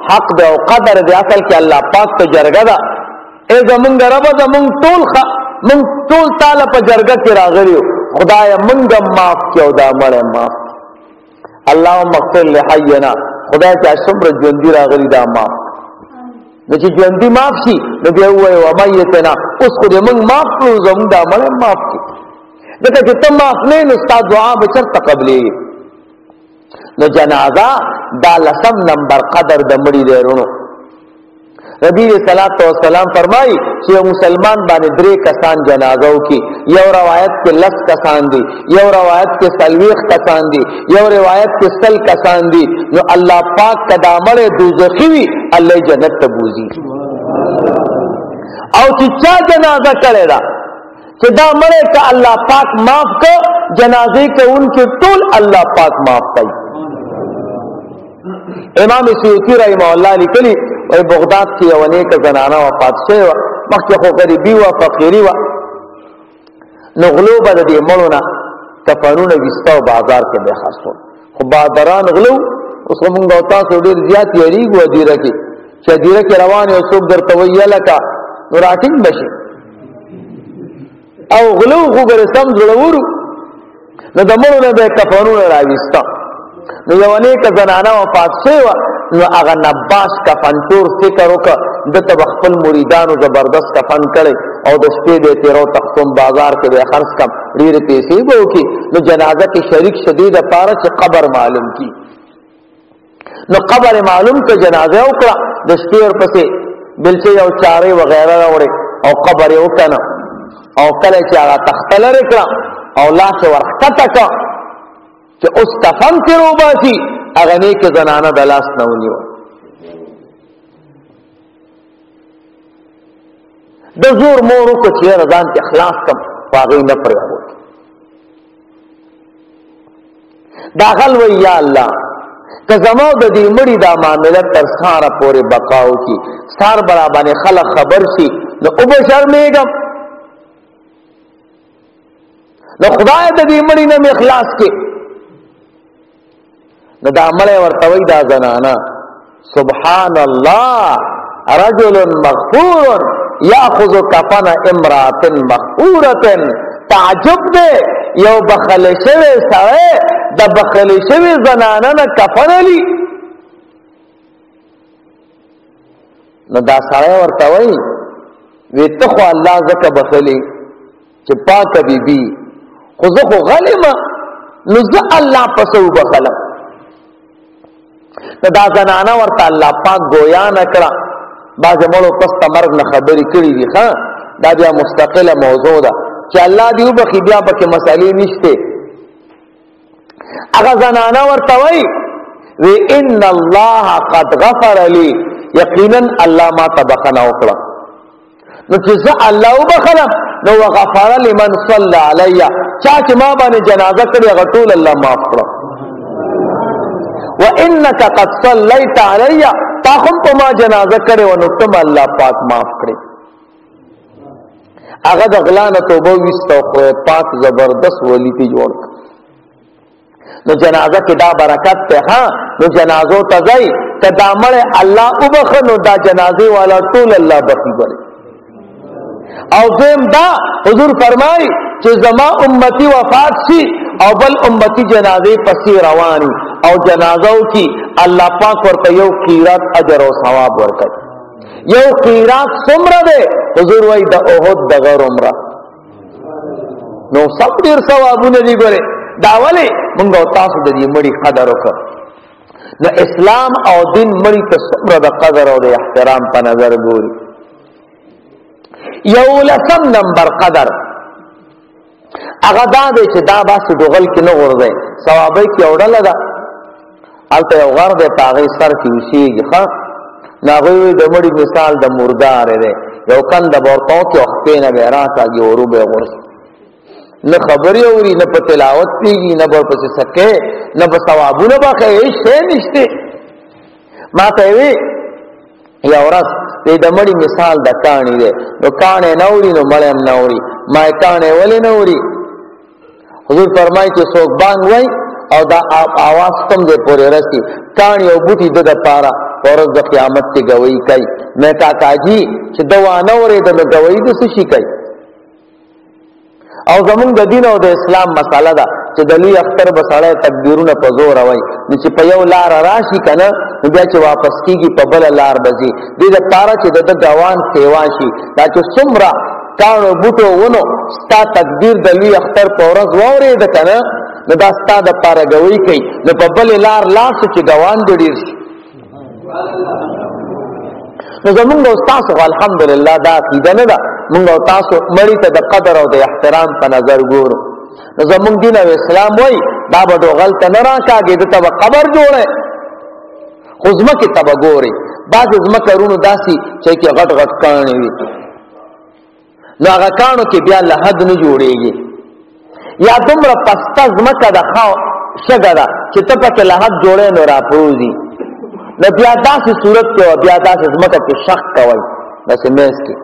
حق د او قدر د اصل کې الله پاک ته جرګه ده. ای زمونږ رب زمونږ ټول تعالی په جرګه کې راغلیو خدای مونږ معاف کړو دا مړ معاف اللهم اغفر لحینا خدای چې څومره ژوندۍ راغلي دا معاف نو چې ژوندۍ معاف شي نو بیا وایي و میتنا اوس خو دې مونږ معاف کړو زمونږ دا مړ معاف کړي دغه چې ته معاف نه نو ستاسو دعا به چرته قبلېږي. نو جنازه دا لسم نمبر قدر د مړي دی ورونو. نبی صلی الله علیه وسلم فرمایي چې مسلمان باندې درې کسان جنازو کې یو روایت کې 10 کسان دي یو روایت کې 40 کسان دي یو روایت کې 100 کسان دي نو الله پاک کدا مړ دوزخي وي الله جنت ته بوزي. او چې چا جنازه کړي دا چې دا مړ ک الله پاک معاف ک جنازې کوونکې ټول الله پاک معاف کوي. امام سیوطی رحمه الله لیکلی وی بغداد کی یو نیک زنانه وفات شوی و مخکې خو غریبي و فقیری و نو غلو به د دې مړو نه کفنونه ویسته او بازار کې به خرڅول خو بادران غلو اوس موږ او تاسو ډېر زیات یریږو دیره کې چې دیره کې روان یو څوک درته ویه لکه نو راټینګ بشي او غلو خو به سم زړورو نو د مړو نه به کفنونه راویسته نو یو نیک زنانه وفات شوی و نو هغه نباش کفن تور فکر وکړه دته خپل مریدانو زبردست کفن کړي او د شپې د تیرو تختم بازار کې به خرڅ کم ډېرې پیسې به وکړي نو جنازه کې شریک شدید لپاره چې قبر معلوم کی نو قبر معلوم که جنازه وکړه د شپې ورپسې بلچې او چارې وغیره راوړي او قبر یې وکنه او کله چې هغه تخته لرې کړه او لاس یې ورښکته کړه چې اوس کفن کې روباسي هغه نیک زنانه د لاس نه ونیو د زور مورو کو چې رضان کې اخلاص کم واغې نه پرېږو داخل وی یا الله که زمو د دې مړي دا معاملې تر ساره پورې بقاو کی سار برابر خلک خبر شي نو او به شرمېږم نو خدای د دې مړي نه اخلاص کې نو دا مړی ورته وی دا زنانا سبحان الله رجل مغفور یاخذ کفن امرأة مغفورة تعجب دے یو بخل شوی سړی د بخل شوی زنانا نه کفن علی نو دا سړی ورته وی وی ته خو الله زکه بخلی چې پاک بیبي خو زه خو غلمه نو زه الله پسو بخلم دا زنانا ورته الله پاک گویا نکړه باز مړو پس مرګ نه خبرې کړې دي ها دا بیا مستقله موضوع ده چې الله دی وبخي بیا پکې مسالې نشته هغه زنانا ورته وی ان الله قد غفر لي یقینا الله ما تبخنا وکړه نو چې زه الله وبخلم نو وغفر لمن صلى علي چا چې ما باندې جنازه کړې هغه ټول الله معاف کړه وانك قد صليت علي تاخم په ما جنازه کړي و نو تم الله پاک معاف کړي هغه د غلانه توبه وستو خو پاک زبردست ولی ته جوړ نو جنازه کې دا برکت ته ها نو جنازو ته ځي کدا مړ الله وبخنو دا جنازي والا ټول الله بخي بل او زم دا حضور فرمای چې زما امتی وفات شي او بل امتی جنازه پسې رواني او جنازو کی الله پاک ورته یو قیرات اجر او ثواب ورکړي یو قیرات څومره ده حضور وای د احد د غیر عمره نو سب ډیر ثوابونه دي ګوره دا ولی موږ تاسو د دې مړي قدر وکړو نو اسلام او دین مړي ته څومره د قدر او د احترام په نظر ګوري یو لسم نمبر قدر هغه دا دی چې دا باسي دوغل کې نه ورځي ثوابي کې اورل ده الته یو غر ده پاغي سر کې وسیږي ښا ناغوي د مړي مثال د مردار دی یو کند بورتاو کې وخپې نه به راکاږي ورو به غورځي نه خبرې اوري نه په تلاوت پیږي نه به پسې سکے نه به ثوابونه به هیڅ شی نشته ما ته وی یا ورځ د مړي مثال د کاڼي دی نو کاڼې نه اوري نو مړی هم نه اوري ما کاڼې ولې نه اوري حضور فرمایي چې څوک بانګ وای او دا आवाज تم دې پورې رسي کاڼي او بوټي د پاره ورځ د قیامت کې گوئی کوي مې کاکا جی چې دوا نه اوري د گوئی د څه شي کوي او زمونږ د دین او د اسلام مساله ده چې د لوی اختر بساله تکبیرونه په زور وای چې په یو لار راشي کنه نو بیا چې واپس کیږي په بل لار بځي دې د پاره چې د ګوان سیوا شي دا چې څومره کانو بوټو ونو ستا تکبیر د لوی اختر په ورځ ووري د کنه نو دا ستا د پاره گوي کوي نو په بل لار لاس چې ګوان ډیر شي نو زمونږ او تاسو الحمدلله دا عقیده نه ده مونږ او تاسو مړی ته د قدر او د احترام په نظر ګورو نو زمونږ دین او اسلام وای دا به غلط نه راکاږي د ته قبر جوړه خو ځمکه ته ګوري بعض ځمکه رونو داسي چې کې غټ غټ کاني وي نو هغه کانو کې بیا له حد نه جوړيږي یا دومره پسته ځمکه د خاو شګه چې ته پکې له حد جوړې نو راپوزي نو بیا داسې صورت کې او بیا داسې ځمکه کې شق کوي بس مېس کې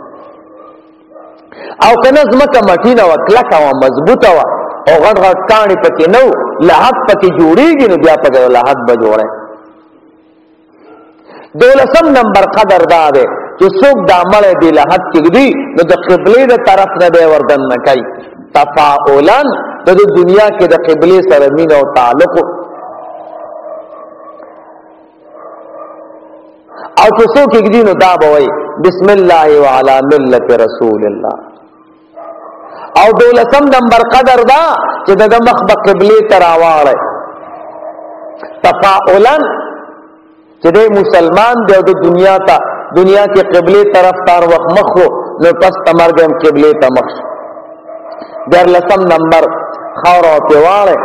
او کنه ځمکه مټینه او کلکه او مضبوطه او غټ غټ کاني پکې نو لحد پکې جوړيږي نو بیا پکې لحد به جوړه دولسم نمبر قدر دا ده چې څوک د عمل دی لحد کې دی نو د قبله د طرف نه به وردن نه کوي تفاعلا د دنیا کې د قبله سره مين او تعلق او چې څوک کې دی نو دا به وای بسم الله وعلى ملت رسول الله او دولسم نمبر قدر دا چې د مخ په قبله تراواله تفاعلا چې د مسلمان دی د دنیا ته دنیا کې قبله طرف تار وخت مخو نو پس تمرګم قبله ته مخ در لسم نمبر خور او پیواله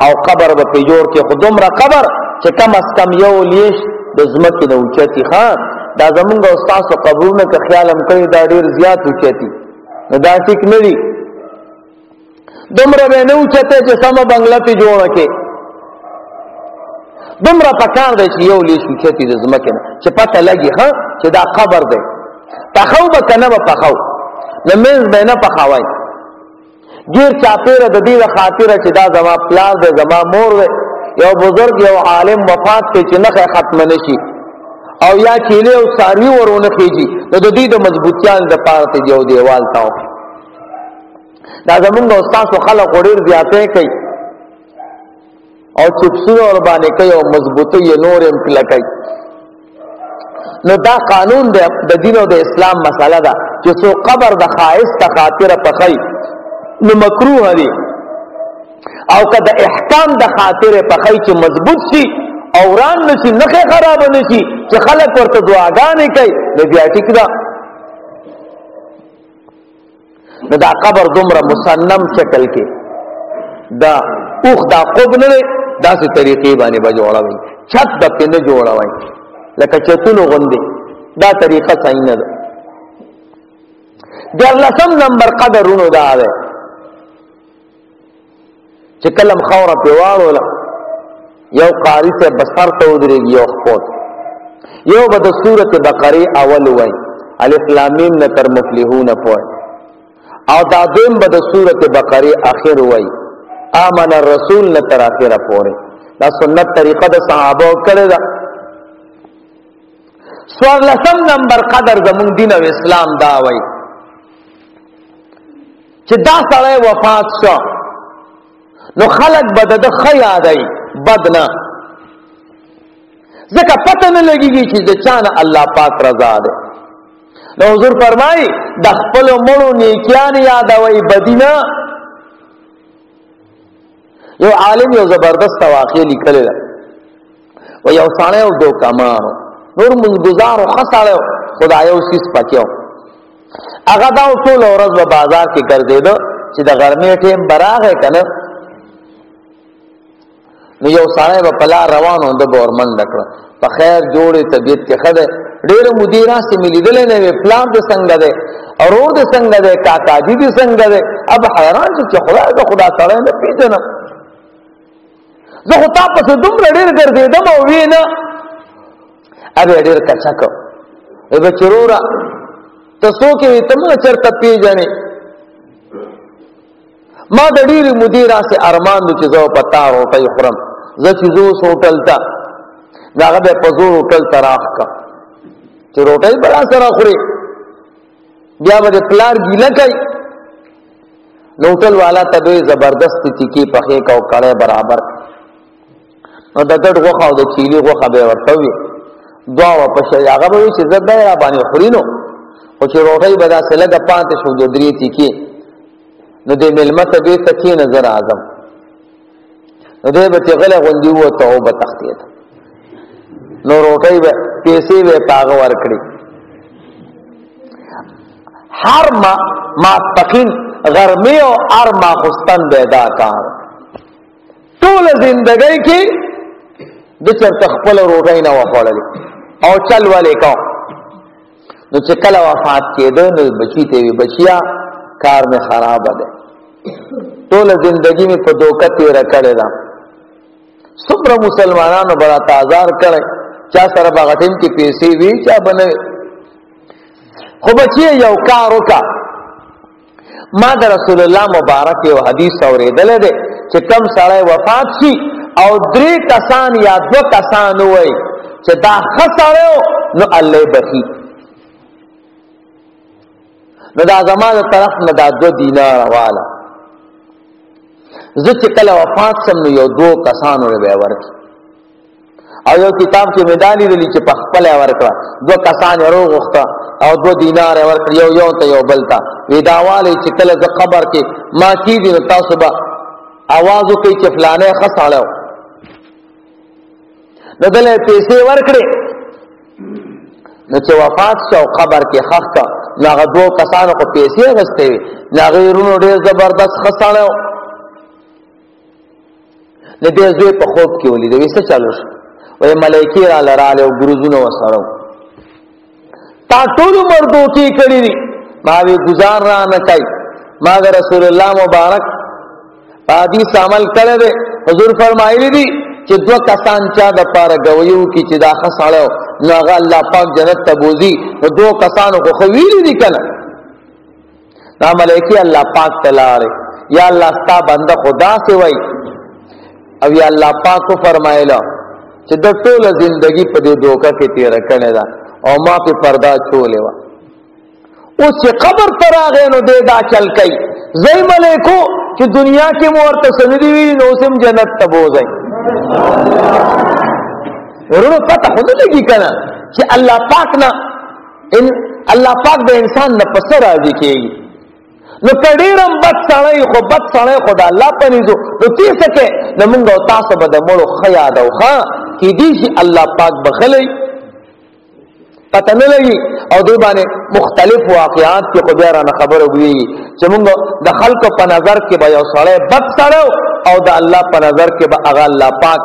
او قبر به جوړ کې خودم را قبر چې کم اس کم یو لیش د زمکه د اوچتی خان دا زمونږ استاد او قبرونه که خیال هم کوي دا ډیر زیات اوچتی نو دا ټیک نه دی دومره به نه اوچته چې سم بنگله ته جوړ کې دومره پکار دی چې یو لیش اوچتی د زمکه چې پته لګي ها چې دا قبر دی تخو به کنه به پخو لمنځ به نه پخاوي غیر چاپیره د دې خاطر چې دا زما پلار دی زما مور دی یو بزرگ یو عالم وفات ته چې نه ختم نشي او یا چيله او ساروي ورونه کیږي نو د دې د مضبوطیان د پاره ته یو دیوال تاو دا زمونږ استاد خلک ډیر زیاته کوي او چپسونه ور باندې کوي او مضبوطی نور هم کله کوي نو دا قانون د دین او د اسلام مسله ده چې څو قبر د خائص ته خاطر پخای نو مکروه دی او کده احکام د خاطر پخای چې مضبوط شي او ران نشي نخه خراب نشي چې خلک ورته دعاګانې کوي نو بیا ټیک ده نو دا قبر دومره مسنم شکل کې دا اوخ دا قب نه داسې طریقې باندې به جوړوي چھت د پنه جوړوي لکه چتونو غوندي دا طریقه صحیح نه ده درلسم نمبر قدرونو دا ده چې کلم خوره پیوالو یو قاری سے بسر ته ودرېږي یو خپل یو به د سورته بقره اول وای الف لام میم نه تر مفلحون پوي او دا دیم به د سورته بقره اخر وای آمن الرسول نه تر اخره پوره دا سنت طریقه د صحابه کړه دا سوال لسم نمبر قدر زمون دین او اسلام دا وای چې دا سړی وفات شو نو خلق بد د خیادای بدنا ځکه پته نه لګیږي چې د چانه الله پاک رضا ده نو حضور فرمای د خپل مړو نیکیان یادوي بدینا یو عالم یو زبردست واقعي لیکل و یو سړی او دو کمانو نور موږ گزارو خساله خدایو سیس پکيو هغه دا ټول ورځ په بازار کې ګرځیدو چې د ګرمۍ ټیم براغه کنه نو یو سړی په پلا روانو د بورمن ډکړه په خیر جوړې طبيعت کې خده ډېر مدیرا سي ملیدل نه وی پلان د څنګه ده اورور د څنګه ده کاکا جی د څنګه ده اب حیران چې خدای د خدا تعالی نه پیژنم زه خو تاسو دومره ډېر ګرځیدم او وینا ابه ډېر کچاکو ای بچرورا تاسو کې تمه چرته پیژنې ما د ډېر مدیرا سي ارمان د چې زو پتا روټي خورم زه چې زو هوټل ته داغه په پزور هوټل تراخ کا چې روټي بڑا سره خوري بیا به پلار ګیله کوي نو هوټل والا ته به زبردست ټیکی پخې کا او کړه برابر نو د ګډ غوخه او د چيلي غوخه به ورته وي دعا واپس هغه به چې زړه را باندې خورینو او چې روټي بدا سلګه پاتې شو د درې ټیکی نو دې ملمته به تکي نظر اعظم نو دې به غله غوندي وو توبه تختیت نو روټي به پیسې به پاغ ور کړی هر ما تقین غرمی او ارما خستن بیدا کار ټول زندګۍ کې د چرته خپل روټي نه وخوړل او چل والے کو نو چې کله وفات کېده نو بچی ته وی بچیا کار میں خراب ده ټول زندگی میں په دوکه تیر کړی دا څومره مسلمانانو برات آزار کړي چا سره باغټیم کې پیسې وی چا بنه خو بچی یو کار وکا ما د رسول الله مبارک یو حدیث اوریدل ده چې کم سړی وفات شي او 3 کسان یا 2 کسان وای چې دا خسرو نو الله بخي نو دا زمانه طرف نه دا 2 دینار والا زه چې کله وفات سم نو یو 2 کسانو به ورکی او یو کتاب کې مدالي دي چې په خپل ورکړه 2 کسان روغ وخته او 2 دینار ورکړ یو ته یو بلتا وداواله چې کله ز خبر کې ما کی دي تاسو به आवाज کوي چې فلانه خساله نو دله پیسې ورکړي نو چې وفات شو خبر کې خخته لاغه 2 کسانو کو پیسې غستې لاغه ورونو ډېر زبردست خساله نه دې زوی په خوب کې ولید وسه چالو وای ملائکی را لراله او ګروزونه وسره تا ټول مردو کې کړی دي ما وی گزار را نه کوي ما رسول الله مبارک حدیث عمل کړی دی حضور فرمایلی دي چې 2 کسان چا د پاره غویو کې چې دا خساله ناغه الله پاک جنت ته بوزي نو 2 کسانو کو خویلی دي کنه دا ملائکی الله پاک تعالی یا الله ستا بنده خدا سے وای او یا الله پاک کو فرمایلا چې د ټول ژوندۍ په دې دوکه کې تیر کړي دا او ما په پردا چولې وا او چې قبر تراغې نو دې دا چل کوي زئی ملائکو چې دنیا کې مورته سندي وی نو سم جنت ته بوزي ورونو پته خو لګي کنه چې الله پاک نه ان الله پاک د انسان نه پسر راځي کېږي نو کډیرم بد سړی خو بد سړی خدا الله پنيزو نو تیسه کې نمونږ او تاسو به د مړو خیا دا خو کې دي چې الله پاک بخلي پته نه لګي او دې باندې مختلف واقعات کې خو بیا را خبره وي چې مونږ د خلکو په نظر کې به یو سړی بد سړی او د الله په نظر کې به هغه الله پاک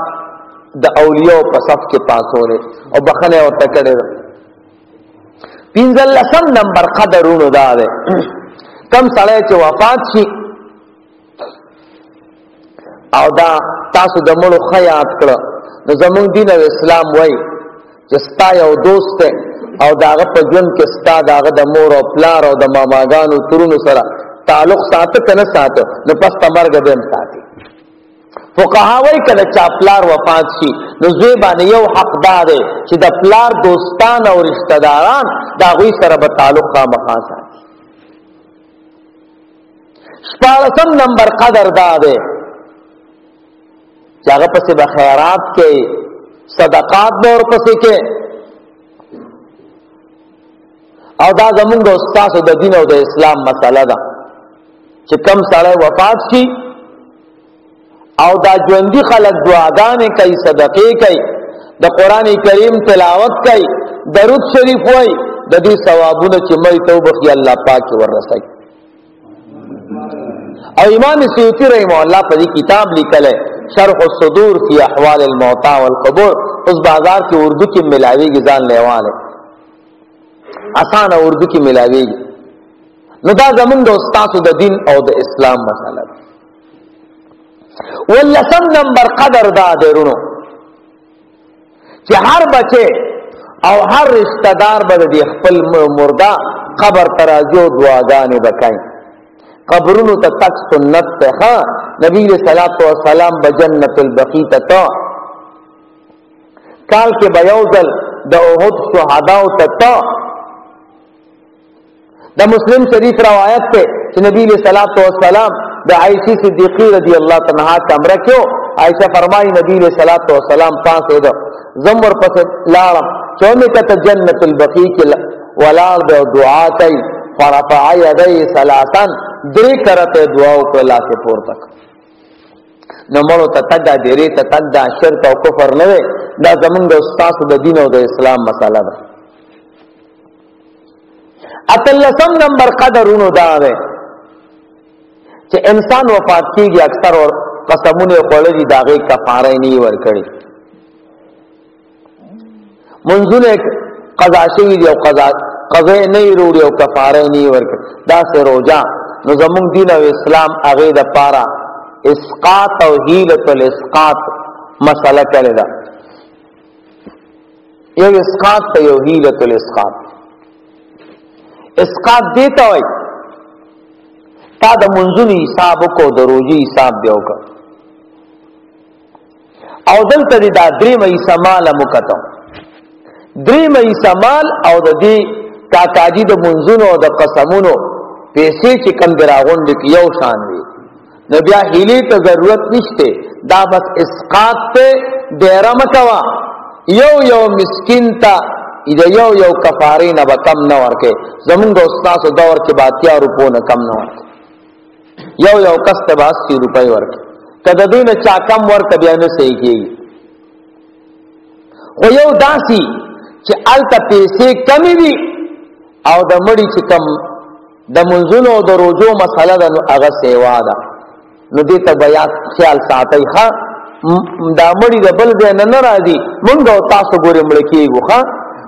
د اولیاء په صف کې پاسوله او بخنه او تکړه 15 نمبر قدرونو دا ده کم سړی چې وفات شي او دا تاسو د مړو خیات کړه نو زموږ دین او اسلام وای چې ستا یو دوست او داغه په ژوند کې ستا داغه د مور او پلار او د ماماګانو ترونو سره تعلق ساته کنه ساته نو پس تمرګ به هم ساتي فقها وای کله چې پلار وفات شي نو زوی باندې یو حقدار دی چې د پلار دوستان او رشتہ داران دا غوي سره به تعلق خامخا ساتي 14 نمبر قدر دا ده چې هغه پسې به خیرات کې صدقات به ور پسې کې او دا زمونږ استاد د دین او د اسلام مسله ده چې کم سړی وفات شي او دا ژوندۍ خلک دعاګانې کوي صدقې کوي د قران کریم تلاوت کوي درود شریف وای د دې ثوابونه چې مې توبه خي الله پاک ورسي او امام سیوطی رحمه الله په دې کتاب لیکل ہے شرح الصدور فی احوال الموتى والقبور اس بازار کې اردو کې ملاوی غزان لیواله آسان اردو کی ملاوی. نو دا زمون د استاد د دین او د اسلام مسله ده. ولسم نمبر قدر دا درونو چې هر بچه او هر رشتہ دار به د خپل مردا قبر ترازو دعاګانې وکړي. قبرونو ته تک سنت ته نبی صلی الله علیه وسلم بجنت البقیع ته کال کې بیاوزل د احد شهداو ته د مسلم شریف روایت ته چې نبی صلی الله علیه وسلم د عائشہ صدیقہ رضی اللہ عنہا کمره کېو. عائشہ فرمایي نبی صلی الله علیه وسلم پاسه ده زمر پس لاړم چومه ته جنت البقیع کې ولال به دعا کوي. فرفع یدی ثلاثا درې کرته دعا وکړه لاسه پورته. نمړو ته تګا ډېرې ته تګا شرک او کفر نه وي. دا زمونږ د استاد د دین او د اسلام مسله ده. اتلسم نمبر قدرونو دا ده چې انسان وفات کیږي اکثر اور قسمونه خوړلي داغه کفاره نه ورکړي. منځونه قضا شوی دی او قضا نه وروړي او کفاره نه ورکړي. دا سه روزه نو زموږ دین او اسلام هغه د پاره اسقاط او هیلۃ الاسقاط مسله کړی دا. یو اسقاط ته یو هیلۃ الاسقاط. اسقاط دیتا وای تا د منځونی حساب کو د روزي حساب دیو کا او دلته دا درې مې سمال مکتو درې مې سمال او د دې کاکاجی د منځونو او د قسمونو پیسې چې کم دراغوند کې یو شان وي. نو بیا هیلې ته ضرورت نشته. دا بس اسقاط ته ډیر مکوا یو مسکین ته یو کفاره نه کم نه ورکه. زمونږ استاد دور کې 80 روپو نه کم نه ورکه. یو کس ته 80 روپۍ ورکه. کله دې نه چا کم ورکه بیا نه صحیح کیږي. خو یو داسي چې الته پیسې کمی وي او د مړي چې کم د منځونو او د روزو مسله ده نو هغه سیوا ده. نو دې ته بیا خیال ساتي. ښا دا مړي د بل ځای نه راځي مونږ او تاسو ګورې مړ کېږو. ښا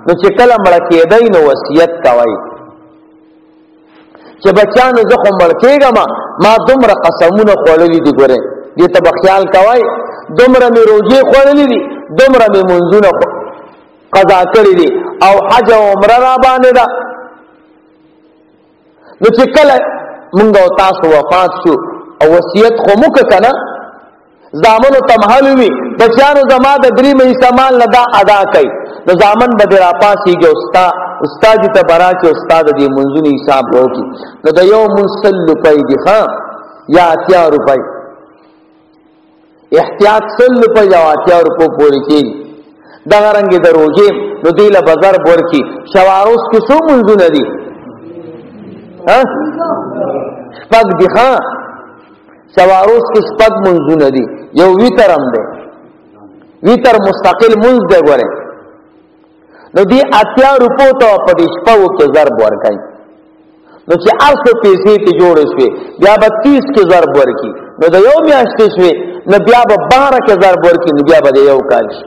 نو چې کله مړ کېدای نو وصیت کوي چې بچانو زه خو مړ کېږم ما دومره قسمونه خوړلي دي. ګورې دې ته به خیال کوي دومره مې روزې خوړلي دي دومره مې منځونه قضا کړي دي او حج او عمره را باندې ده. نو چې کله مونږ او تاسو وفات شو او وصیت خو موږ کنه زامنو تمحل وی بچانو زما د درې مې سامان لدا ادا کړي. نو زامن به را پاسيږي استاد ته برا چې استاد دې منځونی حساب وکړي. نو د یو منسل روپۍ دي ها یا 80 روپۍ احتیاط سل روپۍ یا 80 روپو پورې کېږي. دا رنګ د روزې نو دی له بازار ورکی شواروس کې څو منځونه دي ها شپږ دي. ها شواروس کې شپږ منځونه دي. یو ویتر هم دی ویتر مستقل منځ دی. ګوره نو دی 80 روپو ته په دې شپو کې ضرب ورکړي. نو چې 800 پیسې ته جوړې شوې بیا به 30 کې ضرب ورکړي. نو د یو میاشتې شوې نو بیا به 12 کې ضرب ورکړي. نو بیا به یو کال شي.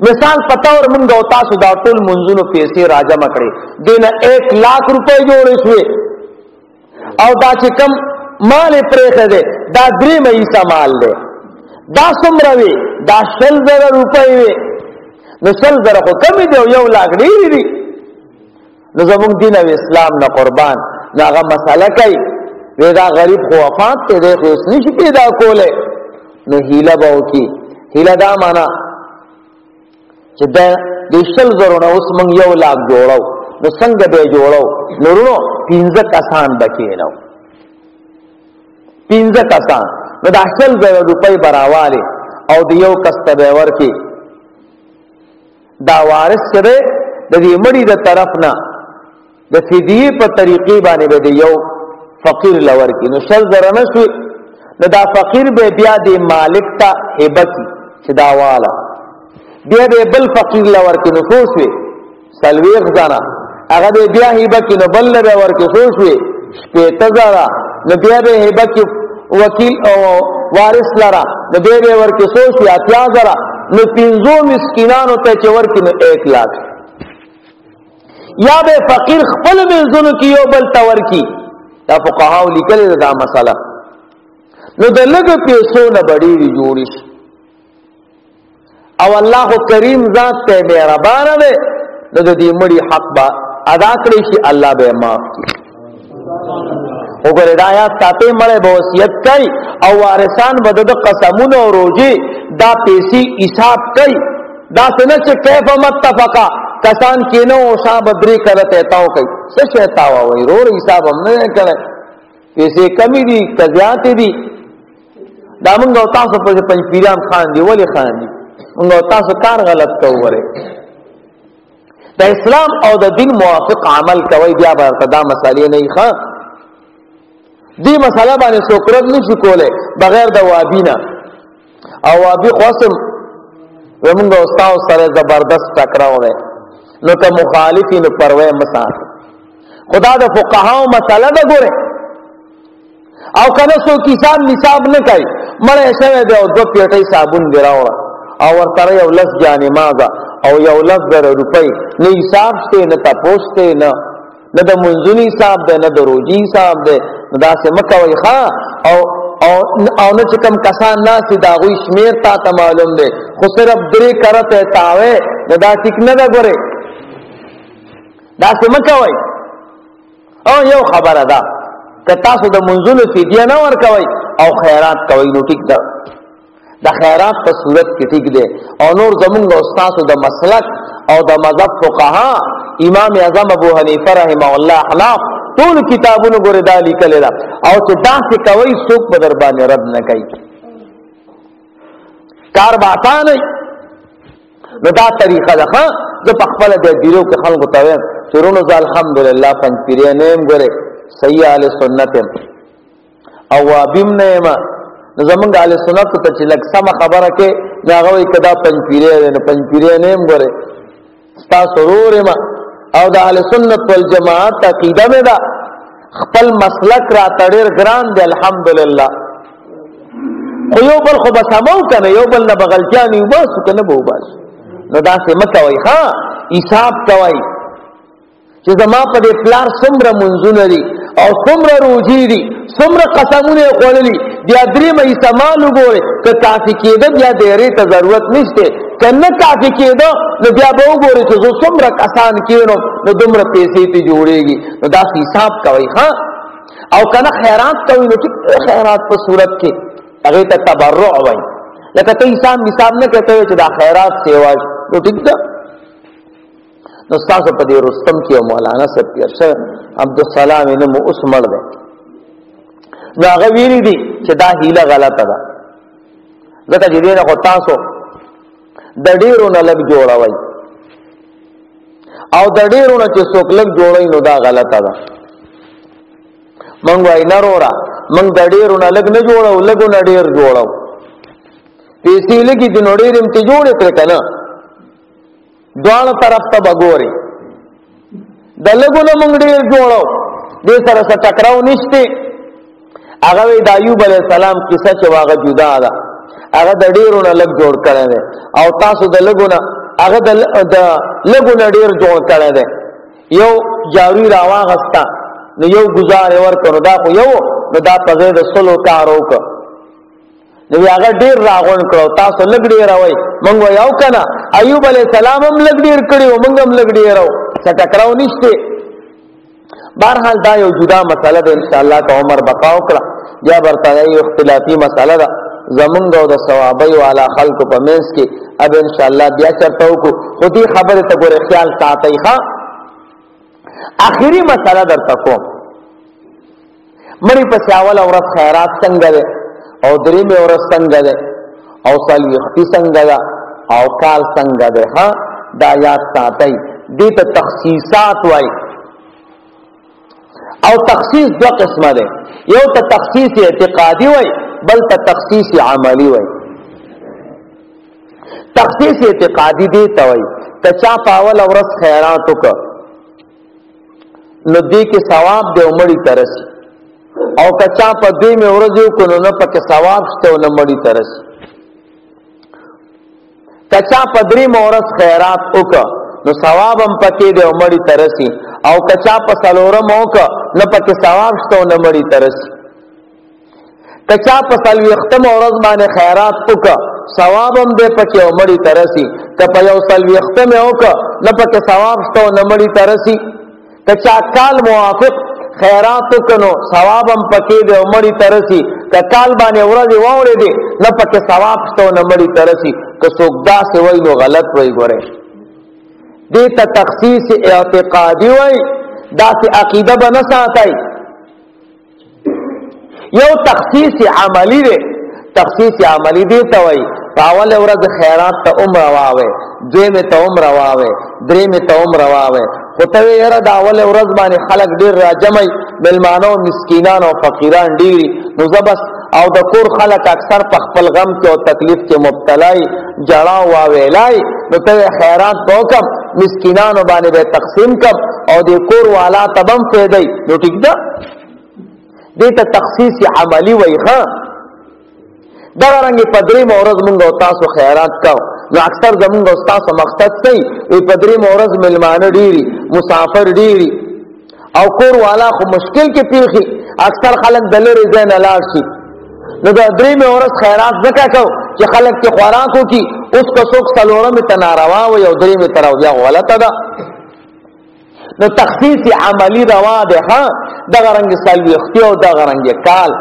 مثال پتاور مونږ او تاسو دا ټول منځونو پیسې راجمع کړې دینه 1 लाख روپۍ جوړې شوې او دا چې کم مال پرېخه ده دا درې مې سمال ده. دا څومره وي دا 100,000 روپۍ وي. نو 100,000 خو کم دي او 1 लाख ډېر دي. نو زموږ دین او اسلام نه قربان هغه مسله کوي ودا غریب خو وفات ته ده خو اس نشي پیدا کوله. نو هیله به وکي. هیله دا معنا چې دا د 100,000 نه اوس موږ 1 लाख جوړو. نو څنګه به جوړو؟ نورونو 15 کسان بکینو 15 کسان. نو د 100,000 روپۍ براواله او د یو کس ته به ورکی. دا وارث کړي د دې مړي د طرف نه د فدیه په طریقې باندې به یو فقیر لور کی. نو 100,000 نشوي. نو دا فقیر به بیا د مالک ته هبه کی چې دا والا بیا به بل فقیر لور کی. نو سوچوي سلويخ ځانا هغه به بیا هبه کی. نو بل به ورکی سوچوي 70,000. نو بیا به هبه کی وکیل او وارث لرا. نو بیا به ورکی سوچوي 80,000. نو 5 مسکینانو ته چې ورکی نو 1 लाख. یا به فقیر خپل منځونو کې یو بل تور کی. دا فقهاو لیکلي دا مسله. نو د لږ پیسو نه ډېرې جوړې شي او الله کریم ذات ته مهربان دی، نو د دې مړي حق به ادا کړی شي، الله به معاف کړي. وګوره دا آیات ساتي مړی به وصیت کوي او وارثان به د قسمونو او روزي دا پیسې حساب کوي. دا څنګه چې کیف متفقا کسان کینو او صاحب درې کرته تاو کوي څه شي تاو وای رو حساب هم نه کوي، پیسې کمی دي کزيات دي. دا موږ او تاسو په پنځ پیران خان دی ولی خان دی، موږ او تاسو کار غلط کوو. د اسلام او د دین موافق عمل کوي، بیا به دا مسالې نه ښه. دی مسله باندې څوک نشي کوله بغیر د وابینا، او وابي قسم ومنګ استاد سره زبردست ټکراو دی، نو که مخالفین پروا مساف خدا د فقهاو مسله ده ګوره. او کنه سو حساب نصاب نه کوي، مړی شوی دی او 2 پیټۍ صابون دی راوړه او ورته یو لس جانمازه او یو لس زره روپۍ، نه حساب شته نه تپوس ته نه د منځونی حساب ده نه د روجي حساب ده. دا څه مکوي ښا او نه چې کوم کسان ناسي دا غوي شمیر تا معلوم ده، خو صرف درې کرته تاوي دا ټیک نه ده ګوره. دا څه مکوي. او یو خبره ده که تاسو د منځونو فدیه نه ورکوي او خیرات کوي نو ټیک ده، د خیرات په صورت کې ټیک ده. او نور زمونږ استاد د مسلک او د مذهب فقها امام اعظم ابو حنیفه رحمه الله احناف ټول کتابونو ګوره دا لیکل ده، او چې دا څه کوي څوک په در باندې رد نه کوي، کار به آسان نو دا طریقه ده. ښه زه په خپل د دیرو کې خلکو ته وایم چرونو ز الحمدلله پنځ پیرانیم ګوره صحیح اهل سنت او وابیم نه ما زمونږ اهل سنت ته چې لږ سم خبره کې هغه وي کدا پنځ پیرې نه پنځ پیرې نه ګوره ستا سرور ما او د اهل سنت والجماعت عقیده مې دا خپل مسلک را تړیر ګران دی الحمدلله. خو یو بل خو بسمو کنه یو بل نه بغلجانی وباسو کنه به وباسو، نو دا څه مکوي. ها حساب کوي چې زما په دې پلار څومره منځونه دي او څومره روزي دي، څومره قسمونه خوړلي، بیا درې مې سمال وګوري که کافي کېده بیا ډېرې ته ضرورت نشته، کنه کافي کېده نو بیا به وګوري چې زه څومره کسان کېنو نو دومره پیسې ته جوړېږي. نو دا حساب کوي. ها او کنه خیرات کوي نو ټیک خیرات په صورت کې هغه ته تبرع وایي، لکه ته حساب نه کوي چې دا خیرات سیوا نو ټیک ده. نو تاسو په دې رستم کې مولانا صاحب پیرشه عبدالسلام نو اوس مړ دی، نو هغه ویلي دي چې دا هیله غلطه ده، ځکه چې دې نه خو تاسو د ډیرو نه لږ جوړوي او د ډیرو نه چې څوک لږ جوړوي نو دا غلطه ده. مونږ وای نه وروره مونږ د ډیرو نه لږ نه جوړو، لږو نه ډیر جوړو، پیسې لږې دي نو ډېر هم ته جوړې کړې که نه، دواړه طرف ته به ګورې. د لږو نه مونږ ډېر جوړو، دې سره څه ټکراو نشته. هغه وی د ایوب علیه السلام کیسه چې هغه جدا ده، هغه د ډېرو نه لږ جوړ کړی دی او تاسو د لږو نه هغه د لږو نه ډېر جوړ کړی دی. یو جاروی راواغسته نو یو ګزار یې ورکړ، نو دا خو یو نو دا په ځای د سلو کار وکړ، نو هغه ډېر راغونډ کړو، تاسو لږ ډېر وای مونږ وایو که نه. ایوب علیه السلام هم لږ ډېر کړي وو، مونږ هم لږ ډېر وو، څه ټکراو نشته. بهرحال دا یو جدا مسله ده، انشاءالله که عمر بقا وکړه یا برتنه یو اختلافي مسله ده زمونږ او د ثوابۍ والا خلکو په منځ کې. اب انشاءالله بیا چرته وکړو، خو دې خبرې ته ګوره خیال ساتئ. ښه آخري مسله درته کوم، مړي پسې اوله ورځ خیرات څنګه ده او درېمې ورځ څنګه ده او څلوېښتي څنګه ده او کال څنګه ده. ها دا یاد ساتئ، دې ته تخصیصات وایي. او تخصیص دو قسمه ده، یو ته تخصیص اعتقادي وایي، بل ته تخصیص عملی وایي. تخصیص اعتقادي دې ته وایي که چا په اوله ورځ خیرات وکړه نو دې کې ثواب دی او مړي ته رسي، او کچا په دې مې ورځو کو نو نه پکې ثواب شته او نه مړی ترسي. کچا په درې مورز خیرات وکړه نو ثواب هم پکې دی او مړی ترسي او کچا په سلورم وکړه نه پکې ثواب شته او نه مړی ترسي کچا په سلويختم ورځ باندې خیرات وکړه ثواب هم دی پکې او مړی ترسي که په یو سلويختم وکړه نه پکې ثواب شته او نه مړی ترسي کچا کال موافق خیرات وکړو ثواب هم پکې دی او مړی ترسي که کال باندې ورځ واورې دی نه پکې ثواب شته او نه مړی ترسي که څوک داسې وایي نو غلط وایي ګورئ دې ته تخصیص اعتقادي وایي داسې عقیده به نه ساتئ یو تخصیص عملی دی تخصیص عملی دی ته وایي په اول ورځ خیرات ته عمر واوي دویمه ته عمر واوي دریمه ته عمر واوي خو ته یې را د اول ورځ باندې خلک ډیر راجمعي ملمانو مسکینان او فقیران ډیری نو زبس او د کور خلک اکثر په خپل غم کې او تکلیف کې مبتلای جړا واویلای نو ته خیرات وکم مسکینانو باندې به تقسیم کم او د کور والا تبم فیدای نو ټیک ده دې ته تخصیص عملی وای ښا دا رنګ پدری مورز مونږ او تاسو خیرات کاو نو اکثر زمونږ او تاسو مقصد کوي وی پدری مورز ملمانه ډیری مسافر ډیری او کور والا خو مشکل کې پیخي اکثر خلک دلری زین لاړ شي نو دا درې مورز خیرات زکه کو چې خلک کې خوراکو کی اوس کو څوک سلوړه می تناروا و یو درې می تراو بیا غلطه ده نو تخصیص عملی روا ده ها دغه رنگ سلوی اختی او دغه رنگ کال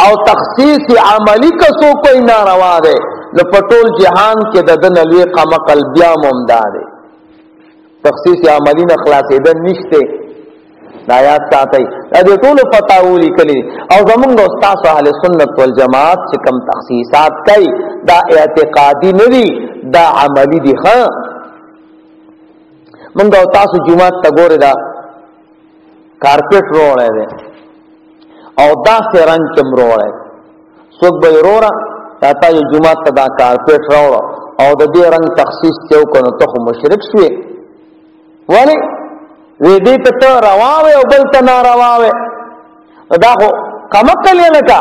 او تخصیص عملی کسو کوئی ناروا ده نو پټول جهان کې د دنلوی قمقل بیا ممدا ده تخصیص عملی نه خلاصېدل نشته دا یاد ساتي دا ټول فتاوی کلی او زمونږ استاد اهل سنت والجماعت چې کم تخصیصات کوي دا اعتقادي نه دي دا عملی دي ها منگا تاسو جمعات تا گوری دا کارپیٹ روڑے دے او دا سے رنگ چم روڑے سوک بای روڑا تا جو جمعات تا دا کارپیٹ روڑا او دا دی رنگ تخصیص تیو کنو تخو مشرک شوی ولی وی دی تا رواوے او بلتا نا رواوے دا خو کمکل یا لکا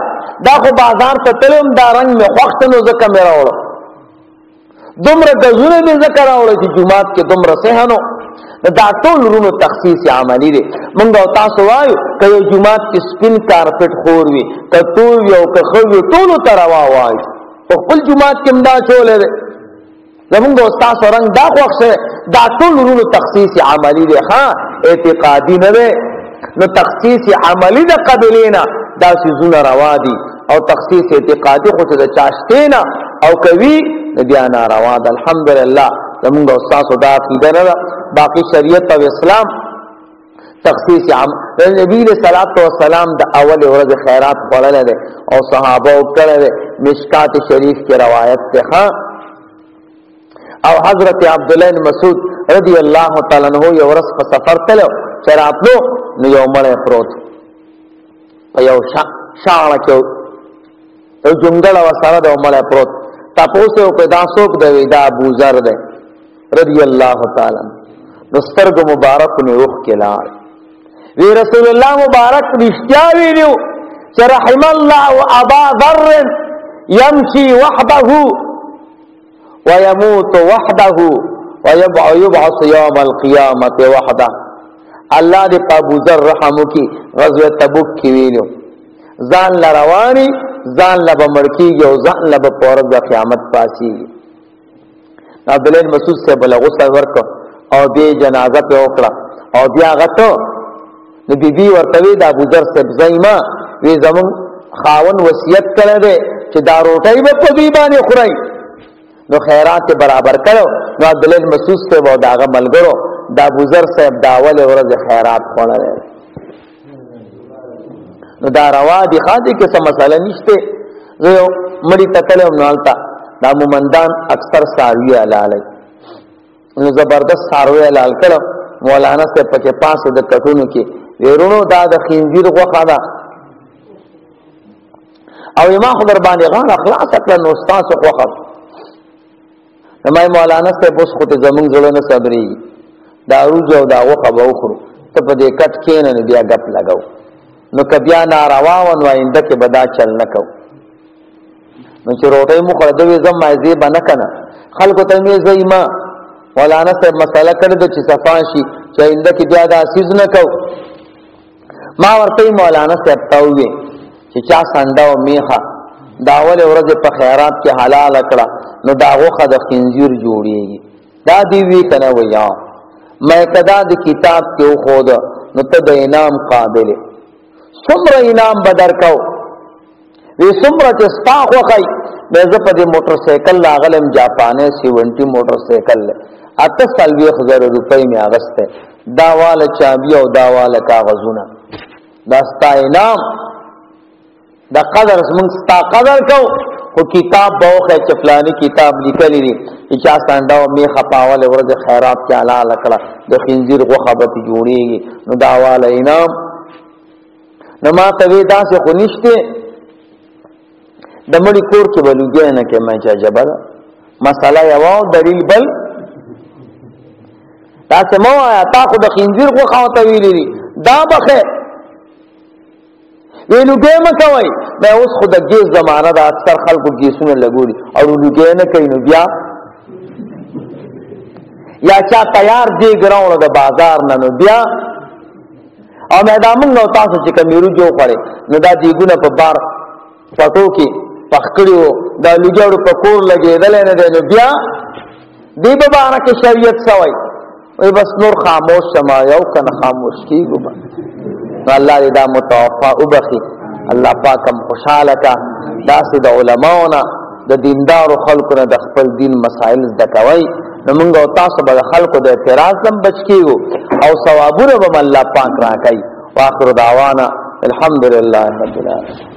دا خو بازار تا تلیم دا رنگ میں خوختنو زکا میں روڑا دمر گزونے میں زکا روڑا چی جمعات کے دمر سہنو دا ټول رونو تخصیص عملی دی مونږ او تاسو وایو که یو جمعات کې سپین کارپټ خور وي که تور وي او که ښه وي ټولو ته روا وایو په خپل جمعات کې هم دا چولی دی زمونږ او ستاسو رنګ دا خوښ شوی دا ټول رونو تخصیص عملی دی ها اعتقادي نه دی نو تخصیص عملی د قبلې نه دا څیزونه روا دي او تخصیص اعتقادي خو چې د چا شتې نه او کوي د بیا ناروا ده الحمدلله زمونږ او ستاسو دا عقیده نه ده باقی شریعت او اسلام تخصیص عام نبی علیہ الصلوۃ والسلام د اول ورځ خیرات خوړل دي او صحابه وکړل دي مشکات شریف کی روایت ته او حضرت عبد الله بن مسعود رضی الله تعالی عنہ یو ورځ په سفر تلو چراتلو نو یو مړ پروت په یو شاړه کې یو جنگل او سره د مړ پروت تاسو په داسوک د ودا ابو ذر ده رضی الله تعالی نسترگ مبارک نے رخ کے لار وی رسول اللہ مبارک رشتیا ویلو چه رحم اللہ ابا ذر یمشی وحده ویموت وحده ویبعث یوم القیامت وحده اللہ دی ابو ذر رحمو کی غزوہ تبوک کی ویلو ځان لروانی ځان لب مړکیږي او ځان لب پورز د قیامت پاسی عبدالله بن مسعود سے بل غسل ورکو او دی جنازه په وکړه او بیا غته نو بیبي ورته د ابو ذر سے زایما وی زمون خاون وصیت کړی دی چې دا روټي به په دی باندې خورای نو خیرات برابر کړو نو عبدالله بن مسعود سے و داغه ملګرو د ابو ذر صاحب داول ورځ خیرات خوړل نو دا روا دي خاطر کې څه مسله نشته زه مړی تکلم نالتا دا مومندان اکثر ساروی حلال نو زبردست ساروی حلال کړو مولانا سے پکې پاسه د کټونو کې ورونو دا د خنزیر غوخه ده او ما خبر باندې غان اخلاص کړه نو استاد غوخه نمای مولانا سے بوس خو ته زمون زړه نه صبري دا روز او دا غوخه به وخورو ته په دې کټ کې نه بیا غپ لگاو نو کبیا ناروا و نو آینده کې بدا چل نکو نو چې روټي مو خړ دوی زم مایزه بنه کنه خلکو ته مې زېما مولانا صاحب مسئله کړی د چې صفا شي چې آینده کې بیا دا سیز نه کو. ما ورته مولانا صاحب ته وې چې چا سنده او میخه دا اول ورځ په خیرات کې حلال کړه نو دا غوخه د خنزیر جوړیږي دا دی وی کنه ویا مې کدا د کتاب کې خود نو ته د انعام قابل څومره انعام بدر کو وی څومره چې ستا خوخی مې زه په دې موټر سایکل لاغلم جاپاني 70 موټر سایکل اته سالوي 1000 روپۍ مې اغسته دا واله چابي او دا واله کاغذونه دا ستا انعام دا قدر موږ ستا قدر کو او کتاب بوخه چفلانی کتاب لیکلی دي چې ساندا او می خپاول ورځ خیرات کې حلال کړه د خنزیر غوخه به جوړیږي نو دا واله انعام نو ما ته وی دا څه خو نشته د مړي کور کې بلوګې نه کې ما چې جبر مساله یو دلیل بل تاسو مو آیا تا خو د خنزیر غوخه او تویلی دا بخه ویلو کې مکوي مې اوس خو د ګیس زمانہ د اکثر خلکو ګیسونه لګوري او لوګې نه کوي نو بیا یا چا تیار دی ګراوند د بازار نه نو بیا او مې دا موږ نو تاسو چې کمیرو جو کړي نو دا دیګونه په بار پټو کې پخکړیو دا لوګیو په کور لګېدل نه دی نو بیا دی په باندې کې شریعت سوي وي بس نور خاموش شما یو کنه خاموش کیږي الله دې دا متوفا وبخي الله پاکم خوشاله کا داسې د علماونا د دیندارو خلکو نه د خپل دین مسائل زده کوي نو موږ او تاسو به خلکو د اعتراض هم بچ کیږو او ثوابونه به الله پاک راکړي واخر دعوانا الحمدلله رب العالمین.